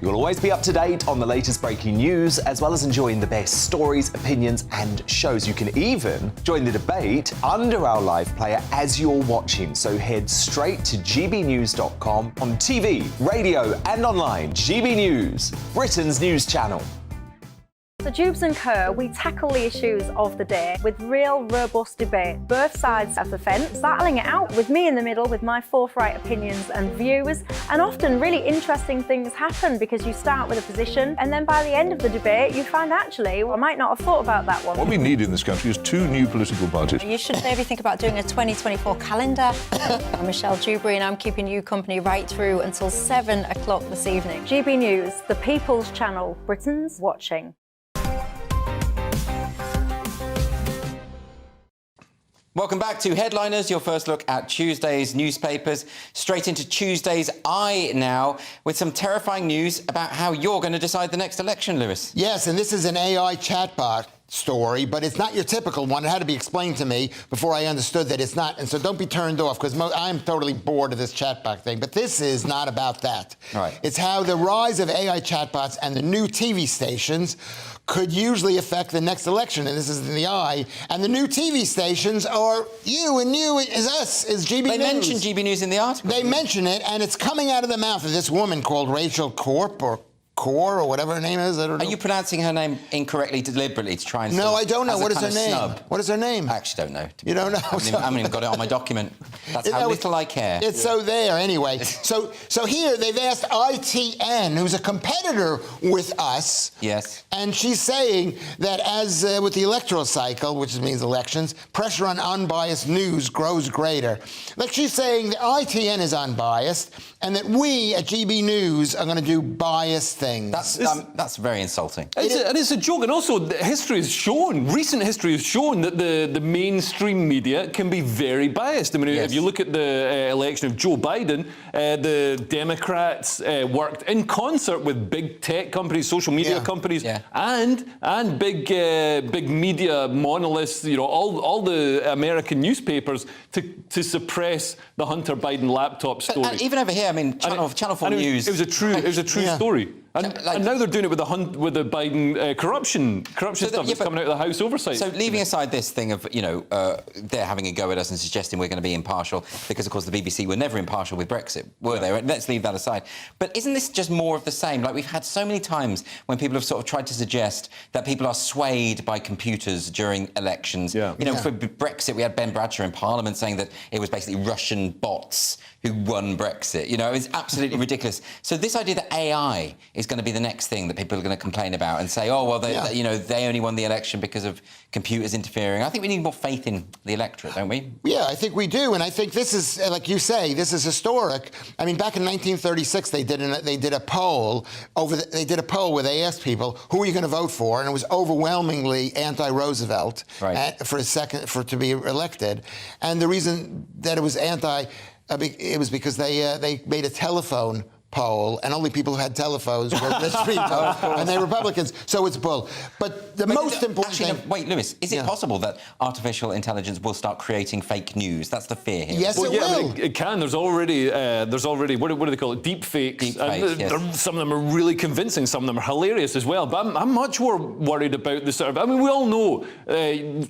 You'll always be up to date on the latest breaking news, as well as enjoying the best stories, opinions, and shows. You can even join the debate under our live player as you're watching. So head straight to gbnews.com on TV, radio, and online. GB News, Britain's news channel. So Jubes and Kerr, we tackle the issues of the day with real robust debate, both sides of the fence, battling it out with me in the middle with my forthright opinions and views. And often really interesting things happen because you start with a position and then by the end of the debate you find actually, I might not have thought about that one. What we need in this country is 2 new political parties. You should maybe think about doing a 2024 calendar. I'm Michelle Dewberry and I'm keeping you company right through until 7 o'clock this evening. GB News, the People's Channel, Britain's watching. Welcome back to Headliners, your first look at Tuesday's newspapers. Straight into Tuesday's Eye now, with some terrifying news about how you're going to decide the next election, Lewis. Yes, and this is an AI chatbot story, but it's not your typical one. It had to be explained to me before I understood that it's not. And so don't be turned off, because I'm totally bored of this chatbot thing. But this is not about that. Right. It's how the rise of AI chatbots and the new TV stations could usually affect the next election, and this is in the Eye. And the new TV stations are you, and you is us, is GB News. They mention GB News in the article. They mention it, and it's coming out of the mouth of this woman called Rachel Corp, or Core, or whatever her name is. I don't know. Are you pronouncing her name incorrectly deliberately to try and... No, I don't know. as a What is kind her of name? snub? What is her name? I actually don't know. You don't know? I haven't even got it on my document. That's how little I care. It's so there, anyway. So here they've asked ITN, who's a competitor with us. Yes. And she's saying that as with the electoral cycle, which means elections, pressure on unbiased news grows greater. Like, she's saying that ITN is unbiased and that we at GB News are going to do biased things. That's very insulting. It's a joke, and also history has shown, recent history has shown that the mainstream media can be very biased. I mean, if you look at the election of Joe Biden, the Democrats worked in concert with big tech companies, social media companies, and big media monoliths. You know, all the American newspapers to suppress the Hunter Biden laptop story. And even over here, I mean, Channel 4 News. It was a true story. And now they're doing it with the Biden corruption stuff that's coming out of the House Oversight. So leaving aside this thing of, they're having a go at us and suggesting we're going to be impartial, because, of course, the BBC were never impartial with Brexit, were they? Let's leave that aside. But isn't this just more of the same? Like, we've had so many times when people have sort of tried to suggest that people are swayed by computers during elections. For Brexit, we had Ben Bradshaw in Parliament saying that it was basically Russian bots who won Brexit. It's absolutely ridiculous. So this idea that AI is going to be the next thing that people are going to complain about and say, oh, well, they only won the election because of computers interfering. I think we need more faith in the electorate, don't we? Yeah, I think we do, and I think this is, like you say, this is historic. I mean, back in 1936, they did a poll where they asked people, who are you going to vote for? And it was overwhelmingly anti-Roosevelt to be elected. And the reason that it was it was because they made a telephone poll, and only people who had telephones were rich people, and they're Republicans, so it's bull. But the most important thing... Wait, Lewis, is it possible that artificial intelligence will start creating fake news? That's the fear here. Yes, it will. I mean, it can. There's already what do they call it? Deep fakes. Some of them are really convincing. Some of them are hilarious as well. But I'm much more worried about the sort of... I mean, we all know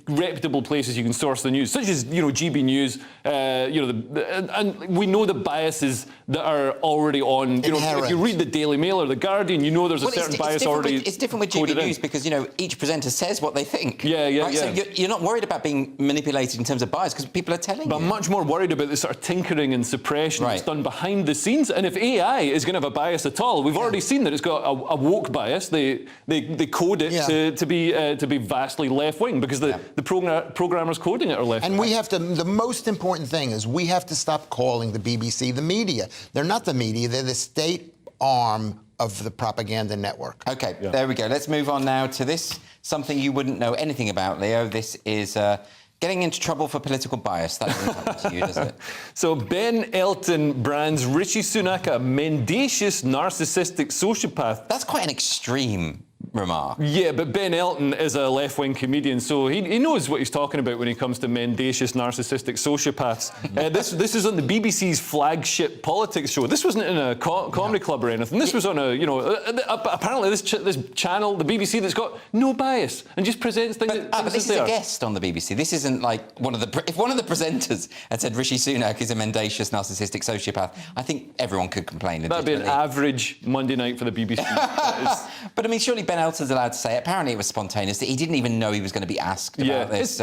reputable places you can source the news, such as, GB News, and we know the biases that are already on. If you read the Daily Mail or the Guardian, you know there's a certain bias already. It's different with GB News because each presenter says what they think. Yeah. So you're not worried about being manipulated in terms of bias because people are telling you. But I'm much more worried about the sort of tinkering and suppression that's done behind the scenes. And if AI is going to have a bias at all, we've already seen that it's got a woke bias. They code it to be vastly left wing because the programmers coding it are left. And we have to. The most important thing is we have to stop calling the BBC the media. They're not the media. They're the state arm of the propaganda network. OK, there we go. Let's move on now to this, something you wouldn't know anything about, Leo. This is getting into trouble for political bias. That doesn't happen to you, does it? So Ben Elton brands Rishi Sunak a mendacious, narcissistic sociopath. That's quite an extreme remark. Yeah, but Ben Elton is a left-wing comedian, so he knows what he's talking about when it comes to mendacious, narcissistic sociopaths. This is on the BBC's flagship politics show. This wasn't in a comedy club or anything. This was on apparently this channel, the BBC, that's got no bias and just presents things. But this is a guest on the BBC. This isn't like if one of the presenters had said Rishi Sunak is a mendacious, narcissistic sociopath, I think everyone could complain. That'd be an average Monday night for the BBC. But I mean, surely Ben Elton's allowed to say it. Apparently it was spontaneous. He didn't even know he was going to be asked about this.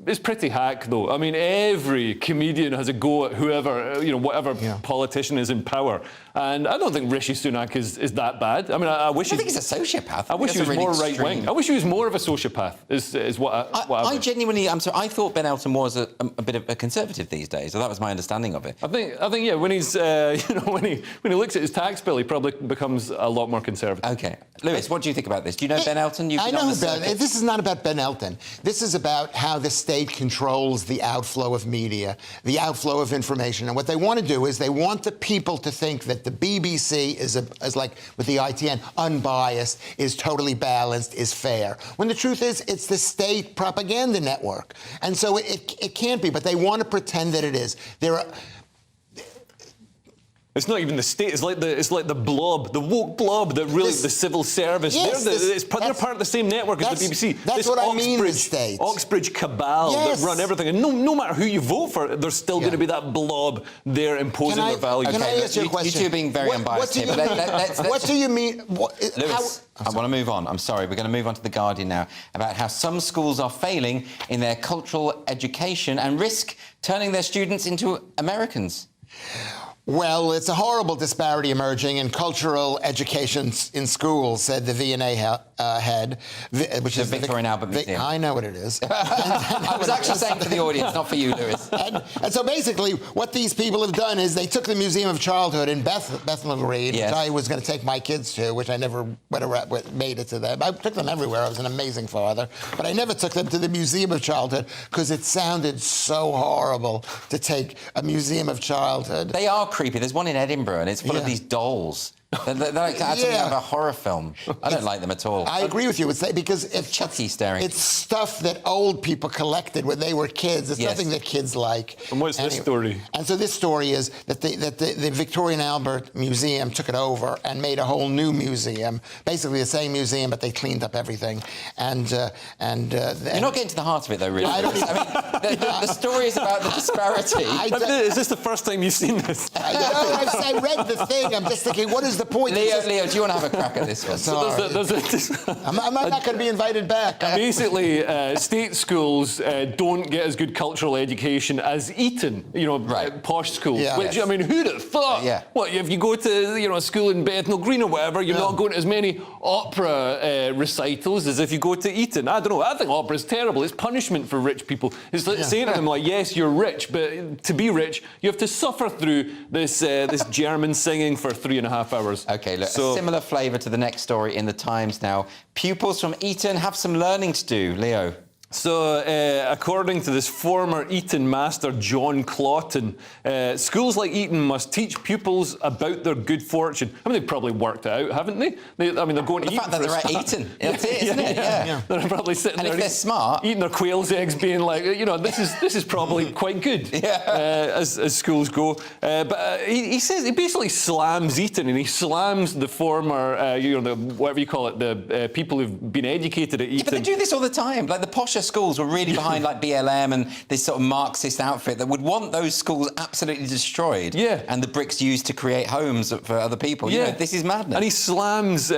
It's pretty hack, though. I mean, every comedian has a go at whoever, whatever politician is in power. And I don't think Rishi Sunak is that bad. I mean, I wish I think he's a sociopath. I wish he was really more right-wing. I wish he was more of a sociopath, is what I genuinely, I'm sorry, I thought Ben Elton was a bit of a conservative these days, so that was my understanding of it. I think, yeah, when he's, when he looks at his tax bill, he probably becomes a lot more conservative. OK. Lewis, what do you think about this? Do you know Ben Elton? I know this is not about Ben Elton. This is about how the state controls the outflow of media, the outflow of information. And what they want to do is they want the people to think that the BBC is like with the ITN, unbiased, is totally balanced, is fair. When the truth is, it's the state propaganda network. And so it can't be, but they want to pretend that it is. There are... It's not even the state. It's like the blob, the woke blob that really the civil service. Yes, they're part of the same network as the BBC. That's what I mean. The state, Oxbridge cabal that run everything, and no matter who you vote for, there's still going to be that blob there imposing their values. Can I ask you a question? You two are being very unbiased here. What do you mean? Lewis, I want to move on. I'm sorry. We're going to move on to The Guardian now about how some schools are failing in their cultural education and risk turning their students into Americans. Well, it's a horrible disparity emerging in cultural education in schools, said the V&A head, which is the Victorian Albert Museum. I know what it is. I was actually saying for the audience, not for you, Lewis. And so basically, what these people have done is they took the Museum of Childhood in Bethnal Green, which I was going to take my kids to, which I never made it to them. I took them everywhere. I was an amazing father. But I never took them to the Museum of Childhood because it sounded so horrible to take a Museum of Childhood. They are creepy. There's one in Edinburgh, and it's full of these dolls. They're like out of a horror film. I don't like them at all. I agree with you. It's because it's stuff that old people collected when they were kids. It's nothing that kids like. And what's this story? And so this story is that the Victorian Albert Museum took it over and made a whole new museum, basically the same museum, but they cleaned up everything. And you're not getting to the heart of it, though, really. I mean, the story is about the disparity. Is this the first time you've seen this? I read the thing. I'm just thinking, what is the point? Leo, do you want to have a crack at this one? I'm not going to be invited back. Basically, state schools don't get as good cultural education as Eaton, posh schools. Which, I mean, who'd have thought? What, if you go to a school in Bethnal Green or whatever, you're not going to as many opera recitals as if you go to Eaton. I don't know. I think opera's terrible. It's punishment for rich people. It's like saying to them, like, yes, you're rich, but to be rich, you have to suffer through this German singing for 3.5 hours. OK, look, a similar flavour to the next story in the Times now. Pupils from Eaton have some learning to do. Leo. So, according to this former Eaton master, John Clawton, schools like Eaton must teach pupils about their good fortune. I mean, they've probably worked it out, haven't they? They're going to Eaton. The fact that they're at Eaton, that's it, isn't it? Yeah. They're probably sitting there. And if they're smart, eating their quail's eggs, being like, this is probably quite good. As schools go. But he says he basically slams Eaton, and he slams the former, whatever you call it, the people who've been educated at Eaton. Yeah, but they do this all the time. Like the posher schools were really behind like BLM and this sort of Marxist outfit that would want those schools absolutely destroyed. Yeah. And the bricks used to create homes for other people. Yeah. This is madness. And he slams,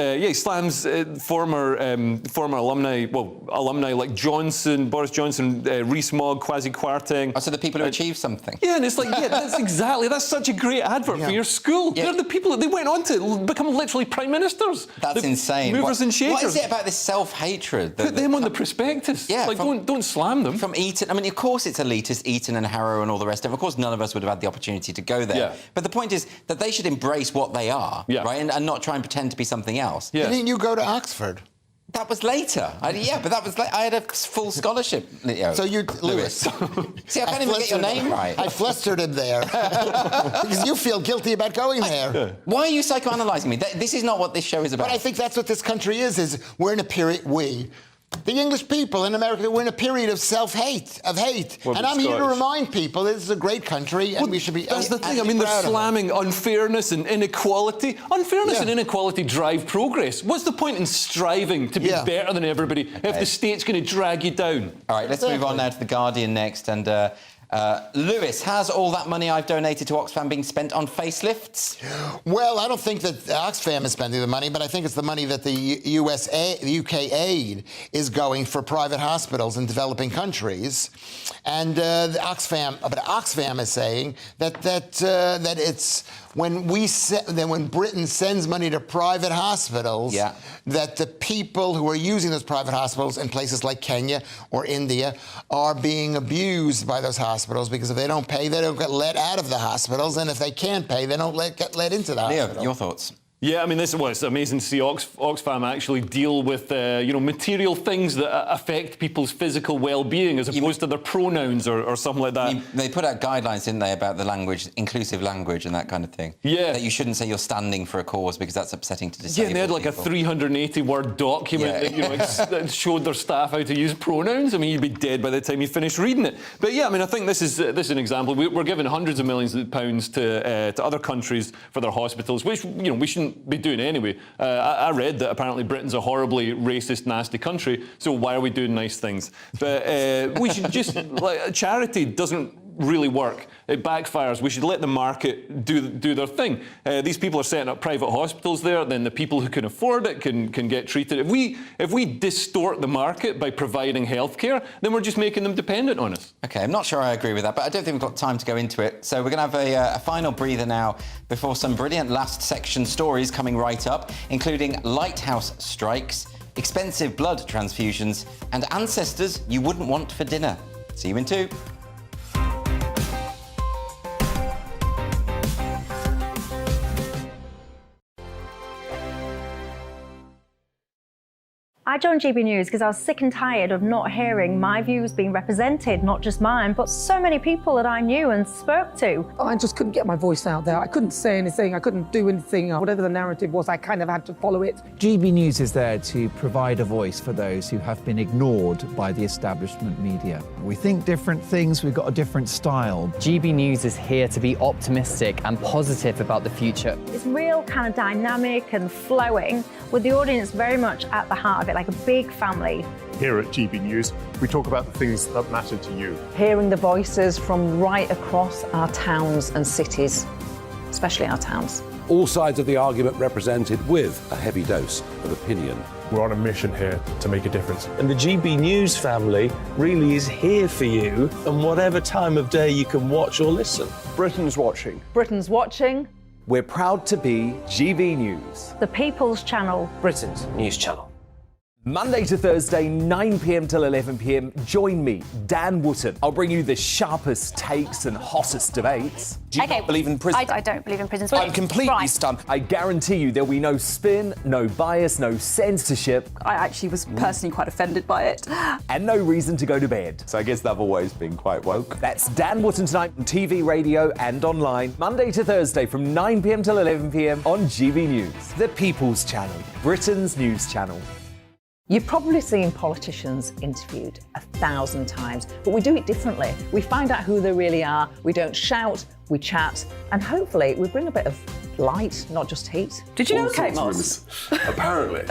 former alumni, alumni like Johnson, Boris Johnson, Rees-Mogg, Kwasi Kwarteng. Oh, so the people who achieved something. Yeah, and it's like, that's such a great advert for your school. Yeah. They're the people that they went on to become literally prime ministers. That's insane. Movers and shakers. What is it about this self-hatred? Put them on the prospectus. Yeah. Like, don't slam them. From Eaton, I mean, of course it's elitist, Eaton and Harrow and all the rest of it. Of course, none of us would have had the opportunity to go there. Yeah. But the point is that they should embrace what they are, right, and not try and pretend to be something else. Yeah. Didn't you go to Oxford? That was later. But that was I had a full scholarship. So you, Lewis. See, I can't even get your name right. I flustered him there because you feel guilty about going there. Why are you psychoanalyzing me? This is not what this show is about. But I think that's what this country is we're in a period, the English people in America, we're in a period of self-hate, of hate. And I'm here to remind people this is a great country and we should be That's the thing. I mean, they're slamming unfairness and inequality. Unfairness and inequality drive progress. What's the point in striving to be better than everybody if the state's going to drag you down? All right, let's move on now to The Guardian next. And Lewis, has all that money I've donated to Oxfam been spent on facelifts? Well, I don't think that Oxfam is spending the money, but I think it's the money that the UK aid is going for private hospitals in developing countries, and Oxfam is saying that it's when Britain sends money to private hospitals, that the people who are using those private hospitals in places like Kenya or India are being abused by those hospitals, because if they don't pay, they don't get let out of the hospitals, and if they can't pay, they don't get let into the hospital. Leo, your thoughts? Yeah, I mean, it's amazing to see Oxfam actually deal with, material things that affect people's physical well-being as opposed to their pronouns or something like that. They put out guidelines, didn't they, about the language, inclusive language and that kind of thing. Yeah. That you shouldn't say you're standing for a cause because that's upsetting to disabled Yeah, and they had like a 380-word document that showed their staff how to use pronouns. I mean, you'd be dead by the time you finish reading it. But yeah, I mean, I think this is an example. We're giving hundreds of millions of pounds to other countries for their hospitals, which, we shouldn't be doing anyway. I read that apparently Britain's a horribly racist, nasty country, so why are we doing nice things? But we should just, charity doesn't really work. It backfires. We should let the market do their thing. These people are setting up private hospitals there, then the people who can afford it can get treated. If we distort the market by providing healthcare, then we're just making them dependent on us. OK, I'm not sure I agree with that, but I don't think we've got time to go into it. So we're going to have a final breather now before some brilliant last section stories coming right up, including Lighthouse strikes, expensive blood transfusions, and ancestors you wouldn't want for dinner. See you in 2. I joined GB News because I was sick and tired of not hearing my views being represented, not just mine, but so many people that I knew and spoke to. I just couldn't get my voice out there. I couldn't say anything, I couldn't do anything. Whatever the narrative was, I kind of had to follow it. GB News is there to provide a voice for those who have been ignored by the establishment media. We think different things, we've got a different style. GB News is here to be optimistic and positive about the future. It's real kind of dynamic and flowing, with the audience very much at the heart of it, like a big family. Here at GB News, we talk about the things that matter to you. Hearing the voices from right across our towns and cities, especially our towns. All sides of the argument represented with a heavy dose of opinion. We're on a mission here to make a difference. And the GB News family really is here for you, and whatever time of day you can watch or listen. Britain's watching. Britain's watching. We're proud to be GB News. The People's Channel. Britain's news channel. Monday to Thursday, 9 p.m. till 11 p.m. Join me, Dan Wootton. I'll bring you the sharpest takes and hottest debates. Do you not believe in prisons? I don't believe in prisons. I'm completely stunned. I guarantee you there'll be no spin, no bias, no censorship. I actually was personally quite offended by it. And no reason to go to bed. So I guess they've always been quite woke. That's Dan Wootton tonight on TV, radio and online. Monday to Thursday from 9 p.m. till 11 p.m. on GB News. The People's Channel, Britain's news channel. You've probably seen politicians interviewed 1,000 times, but we do it differently. We find out who they really are, we don't shout, we chat, and hopefully we bring a bit of light, not just heat. Did you know Kate Moss? Apparently.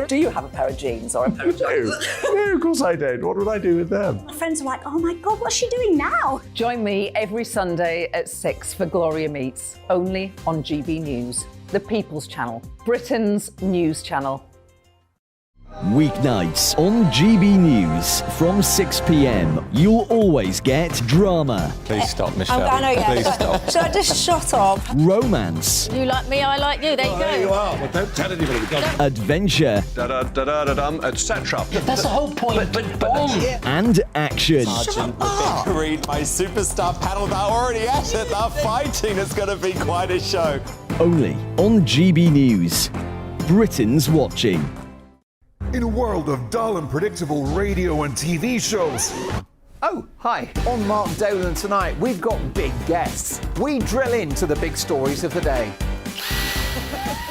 Do you have a pair of jeans or a pair of jeans? No, of course I don't. What would I do with them? My friends are like, oh my God, what's she doing now? Join me every Sunday at 6 for Gloria Meets, only on GB News, the People's Channel, Britain's news channel. Weeknights on GB News from 6 p.m. You'll always get drama. Please stop, Michelle. I know, Please stop. Should I just shut up? Romance. You like me, I like you. There you go. There you are. Well, don't tell anybody. Adventure. Etc. That's the whole point. But And action. Sergeant, the big green, my superstar panel that are already at it. They're fighting. It's going to be quite a show. Only on GB News. Britain's watching. In a world of dull and predictable radio and TV shows. Oh, hi. On Mark Dolan tonight, we've got big guests. We drill into the big stories of the day.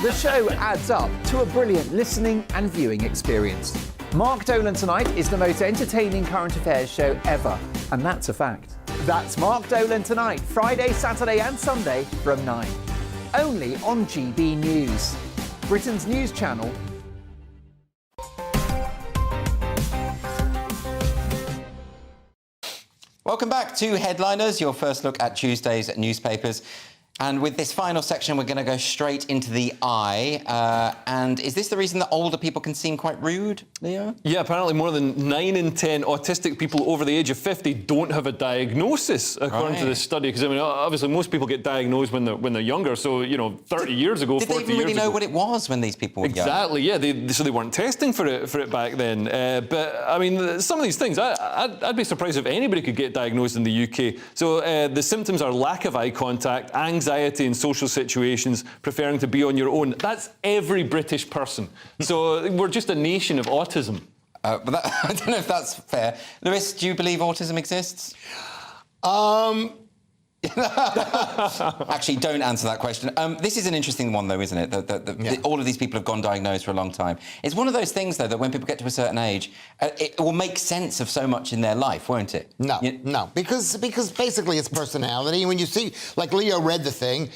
The show adds up to a brilliant listening and viewing experience. Mark Dolan Tonight is the most entertaining current affairs show ever, and that's a fact. That's Mark Dolan Tonight, Friday, Saturday and Sunday from 9. Only on GB News, Britain's news channel. Welcome back to Headliners, your first look at Tuesday's newspapers. And with this final section, we're going to go straight into the eye. And is this the reason that older people can seem quite rude, Leo? Yeah, apparently more than 9 in 10 autistic people over the age of 50 don't have a diagnosis, according to this study. Because, I mean, obviously most people get diagnosed when they're younger. So, 30 years ago, 40 years ago. Did they even really know what it was when these people were young? Exactly, yeah. So they weren't testing for it back then. But, I mean, some of these things, I'd be surprised if anybody could get diagnosed in the UK. So the symptoms are lack of eye contact, anxiety in social situations, preferring to be on your own. That's every British person. So we're just a nation of autism. But I don't know if that's fair. Lewis, do you believe autism exists? Actually, don't answer that question. This is an interesting one, though, isn't it? All of these people have gone diagnosed for a long time. It's one of those things, though, that when people get to a certain age, it will make sense of so much in their life, won't it? No, because basically it's personality. And when you see, like Leo read the thing,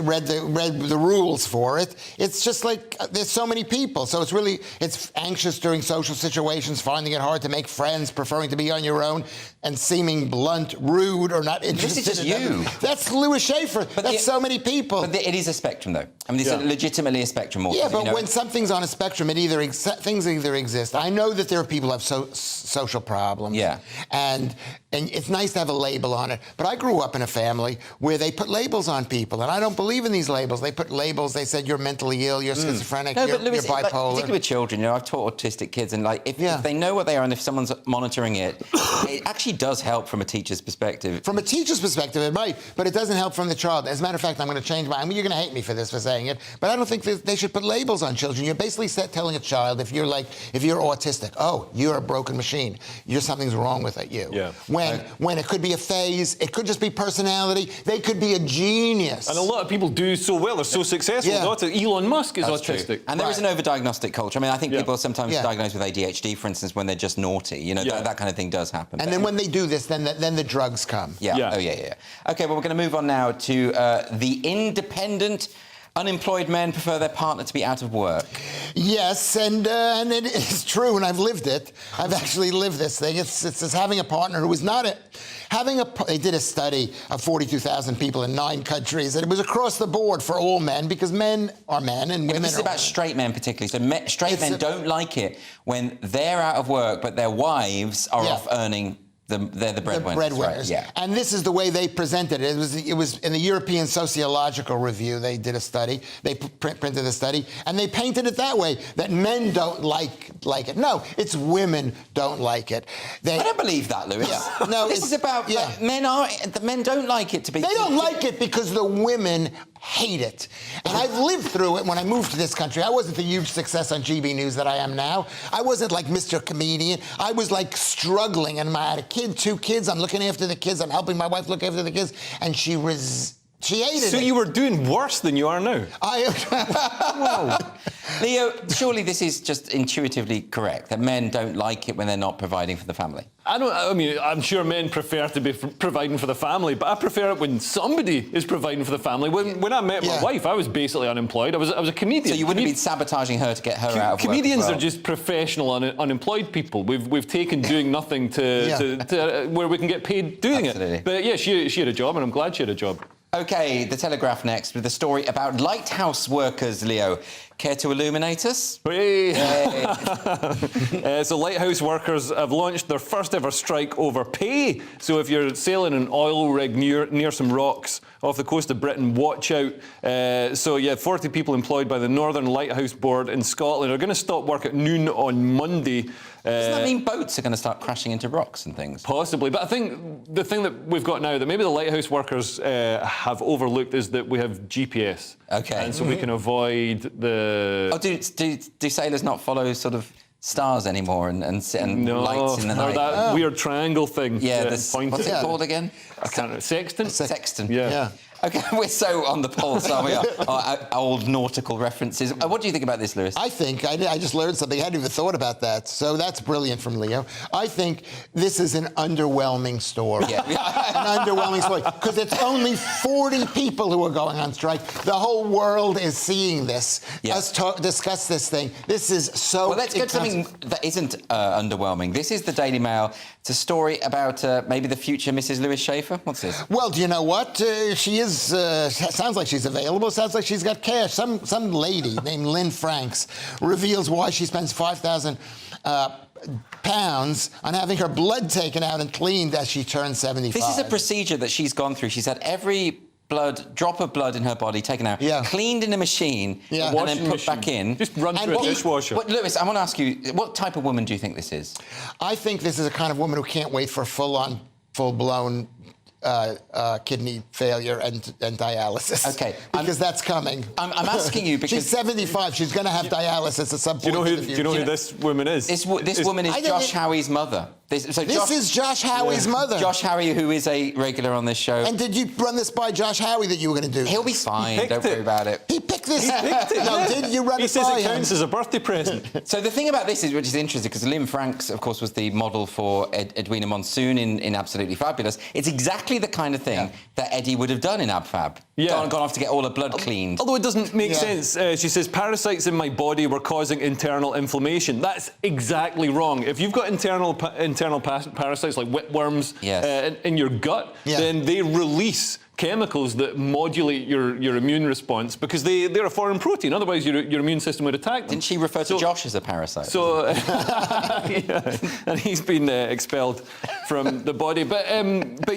read the rules for it, it's just like there's so many people. So it's anxious during social situations, finding it hard to make friends, preferring to be on your own, and seeming blunt, rude, or not interested. This is just you. That's Louis Schaefer. That's so many people. But it is a spectrum, though. I mean, it's legitimately a spectrum. Yeah, but when something's on a spectrum, things either exist. I know that there are people who have social problems. Yeah. And it's nice to have a label on it. But I grew up in a family where they put labels on people, and I don't believe in these labels. They put labels. They said you're mentally ill, you're schizophrenic, but Lewis, you're bipolar. Particularly with children, I've taught autistic kids, and if they know what they are, and if someone's monitoring it, it actually does help from a teacher's perspective. From a teacher's perspective, it might, but it doesn't help from the child. As a matter of fact, I'm going to change my. I mean, you're going to hate me for this, for saying it, but I don't think they should put labels on children. You're basically telling a child if you're autistic, oh, you're a broken machine. Something's wrong with you. Yeah. When it could be a phase, it could just be personality. They could be a genius. And a lot of people do so well. They're so successful. Elon Musk is autistic. True. And there is an over-diagnostic culture. I mean, I think people are sometimes diagnosed with ADHD, for instance, when they're just naughty. That kind of thing does happen. And then when they do this, then the drugs come. Yeah. Oh, yeah. Okay, well, we're going to move on now to the independent. Unemployed men prefer their partner to be out of work. Yes, and it is true, and I've lived it. I've actually lived this thing. It's having a partner who is not They did a study of 42,000 people in 9 countries, and it was across the board for all men, because men are men and women this is about straight men particularly. So straight men don't like it when they're out of work, but their wives are off earning. They're the breadwinners. Right? Yeah. And this is the way they presented it. It was in the European Sociological Review. They did a study. They printed a study, and they painted it that way, that men don't like it. No, it's women don't like it. I don't believe that, Lewis. Yeah. No, this is about men don't like it to be. They don't like it because the women hate it. And I've lived through it when I moved to this country. I wasn't the huge success on GB News that I am now. I wasn't like Mr. Comedian. I was like struggling, and I had a kid, 2 kids. I'm looking after the kids. I'm helping my wife look after the kids. And she hated it. So you were doing worse than you are now? Whoa. Leo, surely this is just intuitively correct, that men don't like it when they're not providing for the family. I'm sure men prefer to be providing for the family, but I prefer it when somebody is providing for the family. When I met my wife, I was basically unemployed. I was a comedian. So you wouldn't be sabotaging her to get her out of work. Comedians are just professional unemployed people. We've taken doing nothing to where we can get paid doing it. But yeah, she had a job, and I'm glad she had a job. OK, The Telegraph next with a story about Lighthouse workers, Leo. Care to illuminate us? So Lighthouse workers have launched their first ever strike over pay. So if you're sailing an oil rig near some rocks off the coast of Britain, watch out. 40 people employed by the Northern Lighthouse Board in Scotland are going to stop work at noon on Monday. Doesn't that mean boats are going to start crashing into rocks and things? Possibly, but I think the thing that we've got now that maybe the lighthouse workers have overlooked is that we have GPS. Okay. And so we can avoid the... Oh, do sailors not follow sort of stars anymore and lights in the night? That weird triangle thing. Yeah, what's it called again? I can't know. Sextant? Sextant. Yeah. OK, we're so on the pulse, aren't we? Our old nautical references. What do you think about this, Lewis? I think, I just learned something. I hadn't even thought about that. So that's brilliant from Leo. I think this is an underwhelming story. Yeah. An underwhelming story. Because it's only 40 people who are going on strike. The whole world is seeing this. Yeah. Us discuss this thing. This is so... Well, let's get something that isn't underwhelming. This is the Daily Mail. It's a story about maybe the future Mrs. Lewis Schaefer. What's this? Well, do you know what? She is, sounds like she's available. Sounds like she's got cash. Some lady named Lynn Franks reveals why she spends £5,000 on having her blood taken out and cleaned as she turns 75. This is a procedure that she's gone through. She's had every drop of blood in her body taken out, cleaned in a machine, and then put back in. Just run through a dishwasher. But Lewis, I want to ask you, what type of woman do you think this is? I think this is a kind of woman who can't wait for full-blown kidney failure and dialysis. Okay. Because that's coming. I'm asking you because... She's 75. She's going to have dialysis at some point. Do you know who this woman is? This woman is Josh Howie's mother. This is Josh Howie's mother. Josh Howie, who is a regular on this show. And did you run this by Josh Howie that you were going to do? He'll be fine. Don't worry about it. He picked this. He picked it. No, did you run he it by him? He says it counts as a birthday present. So the thing about this is, which is interesting, because Lynn Franks, of course, was the model for Edwina Monsoon in Absolutely Fabulous. It's exactly the kind of thing that Eddie would have done in AbFab. Gone off to get all her blood cleaned. Although it doesn't make sense. She says, parasites in my body were causing internal inflammation. That's exactly wrong. If you've got internal parasites like whipworms in your gut, then they release chemicals that modulate your immune response because they're a foreign protein. Otherwise, your immune system would attack them. Didn't she refer to Josh as a parasite? So, and he's been expelled from the body. But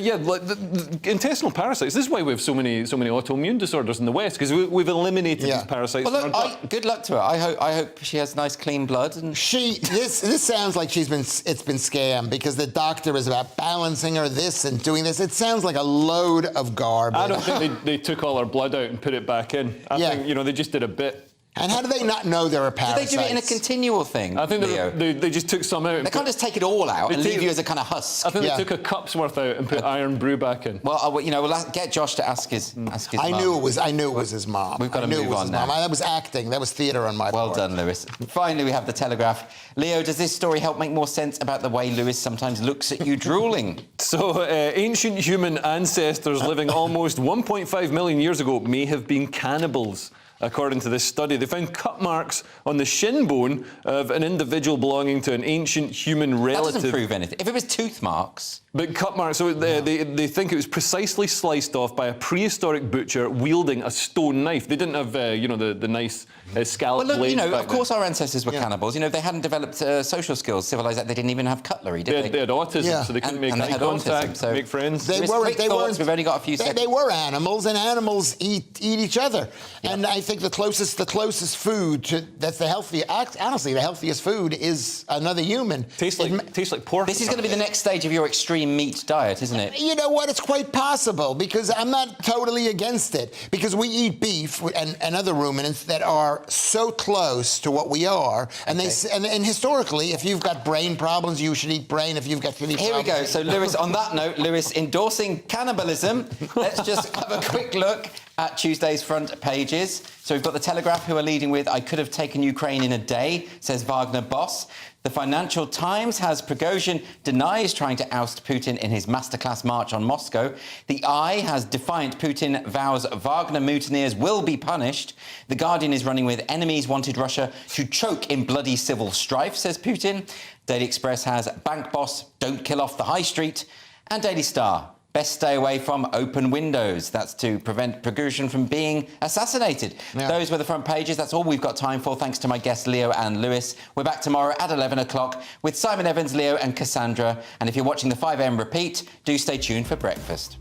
yeah, like the intestinal parasites. This is why we have so many autoimmune disorders in the West, because we've eliminated these parasites. Well, look, good luck to her. I hope she has nice clean blood. And this sounds like it's been scammed because the doctor is about balancing her this and doing this. It sounds like a load of garbage. I don't think they took all her blood out and put it back in. I think, they just did a bit. And how do they not know there are parasites? Did they do it in a continual thing? I think they just took some out. They can't just take it all out and leave you as a kind of husk. I think they took a cup's worth out and put Iron Brew back in. Well, we'll get Josh to ask his mum. I knew it was his mom. We've got to move on now. That was acting. That was theatre on my part. Well done, Lewis. Finally, we have the Telegraph. Leo, does this story help make more sense about the way Lewis sometimes looks at you drooling? So, ancient human ancestors living almost 1.5 million years ago may have been cannibals. According to this study, they found cut marks on the shin bone of an individual belonging to an ancient human relative. That doesn't prove anything. If it was tooth marks... But cut marks, so they think it was precisely sliced off by a prehistoric butcher wielding a stone knife. They didn't have, the nice scallop blades back of course our ancestors were cannibals. They hadn't developed social skills, civilized. They didn't even have cutlery, did they? They had autism, so they couldn't make eye contact, make friends. We've only got a few seconds. They were animals, and animals eat each other. Yeah. And I think the closest food that's the healthiest food is another human. Tastes like pork. This is going to be the next stage of your extreme meat diet, isn't it? You know what? It's quite possible, because I'm not totally against it, because we eat beef and other ruminants that are so close to what we are, and and historically, if you've got brain problems, you should eat brain. If you've got kidney problems... Here we go. So, Lewis, on that note, Lewis endorsing cannibalism. Let's just have a quick look at Tuesday's front pages. So we've got the Telegraph, who are leading with, "I could have taken Ukraine in a day," says Wagner boss. The Financial Times has Prigozhin denies trying to oust Putin in his masterclass march on Moscow. The Eye has defiant Putin vows Wagner mutineers will be punished. The Guardian is running with enemies wanted Russia to choke in bloody civil strife, says Putin. Daily Express has bank boss, don't kill off the high street. And Daily Star, best stay away from open windows. That's to prevent Prigozhin from being assassinated. Yeah. Those were the front pages. That's all we've got time for. Thanks to my guests, Leo and Lewis. We're back tomorrow at 11 o'clock with Simon Evans, Leo and Cassandra. And if you're watching the 5 a.m. repeat, do stay tuned for breakfast.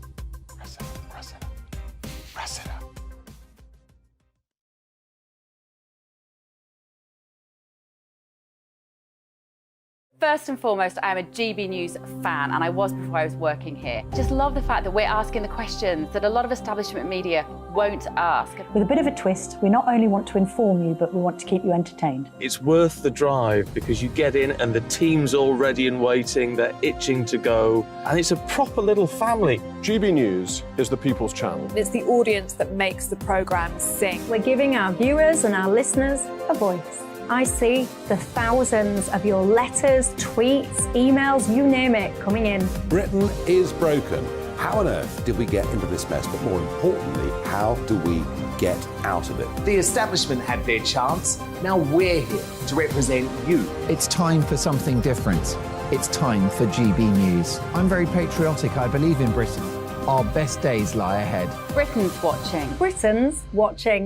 First and foremost, I am a GB News fan, and I was before I was working here. Just love the fact that we're asking the questions that a lot of establishment media won't ask. With a bit of a twist, we not only want to inform you, but we want to keep you entertained. It's worth the drive because you get in and the team's all ready and waiting, they're itching to go, and it's a proper little family. GB News is the people's channel. It's the audience that makes the programme sing. We're giving our viewers and our listeners a voice. I see the thousands of your letters, tweets, emails, you name it, coming in. Britain is broken. How on earth did we get into this mess? But more importantly, how do we get out of it? The establishment had their chance. Now we're here to represent you. It's time for something different. It's time for GB News. I'm very patriotic. I believe in Britain. Our best days lie ahead. Britain's watching. Britain's watching.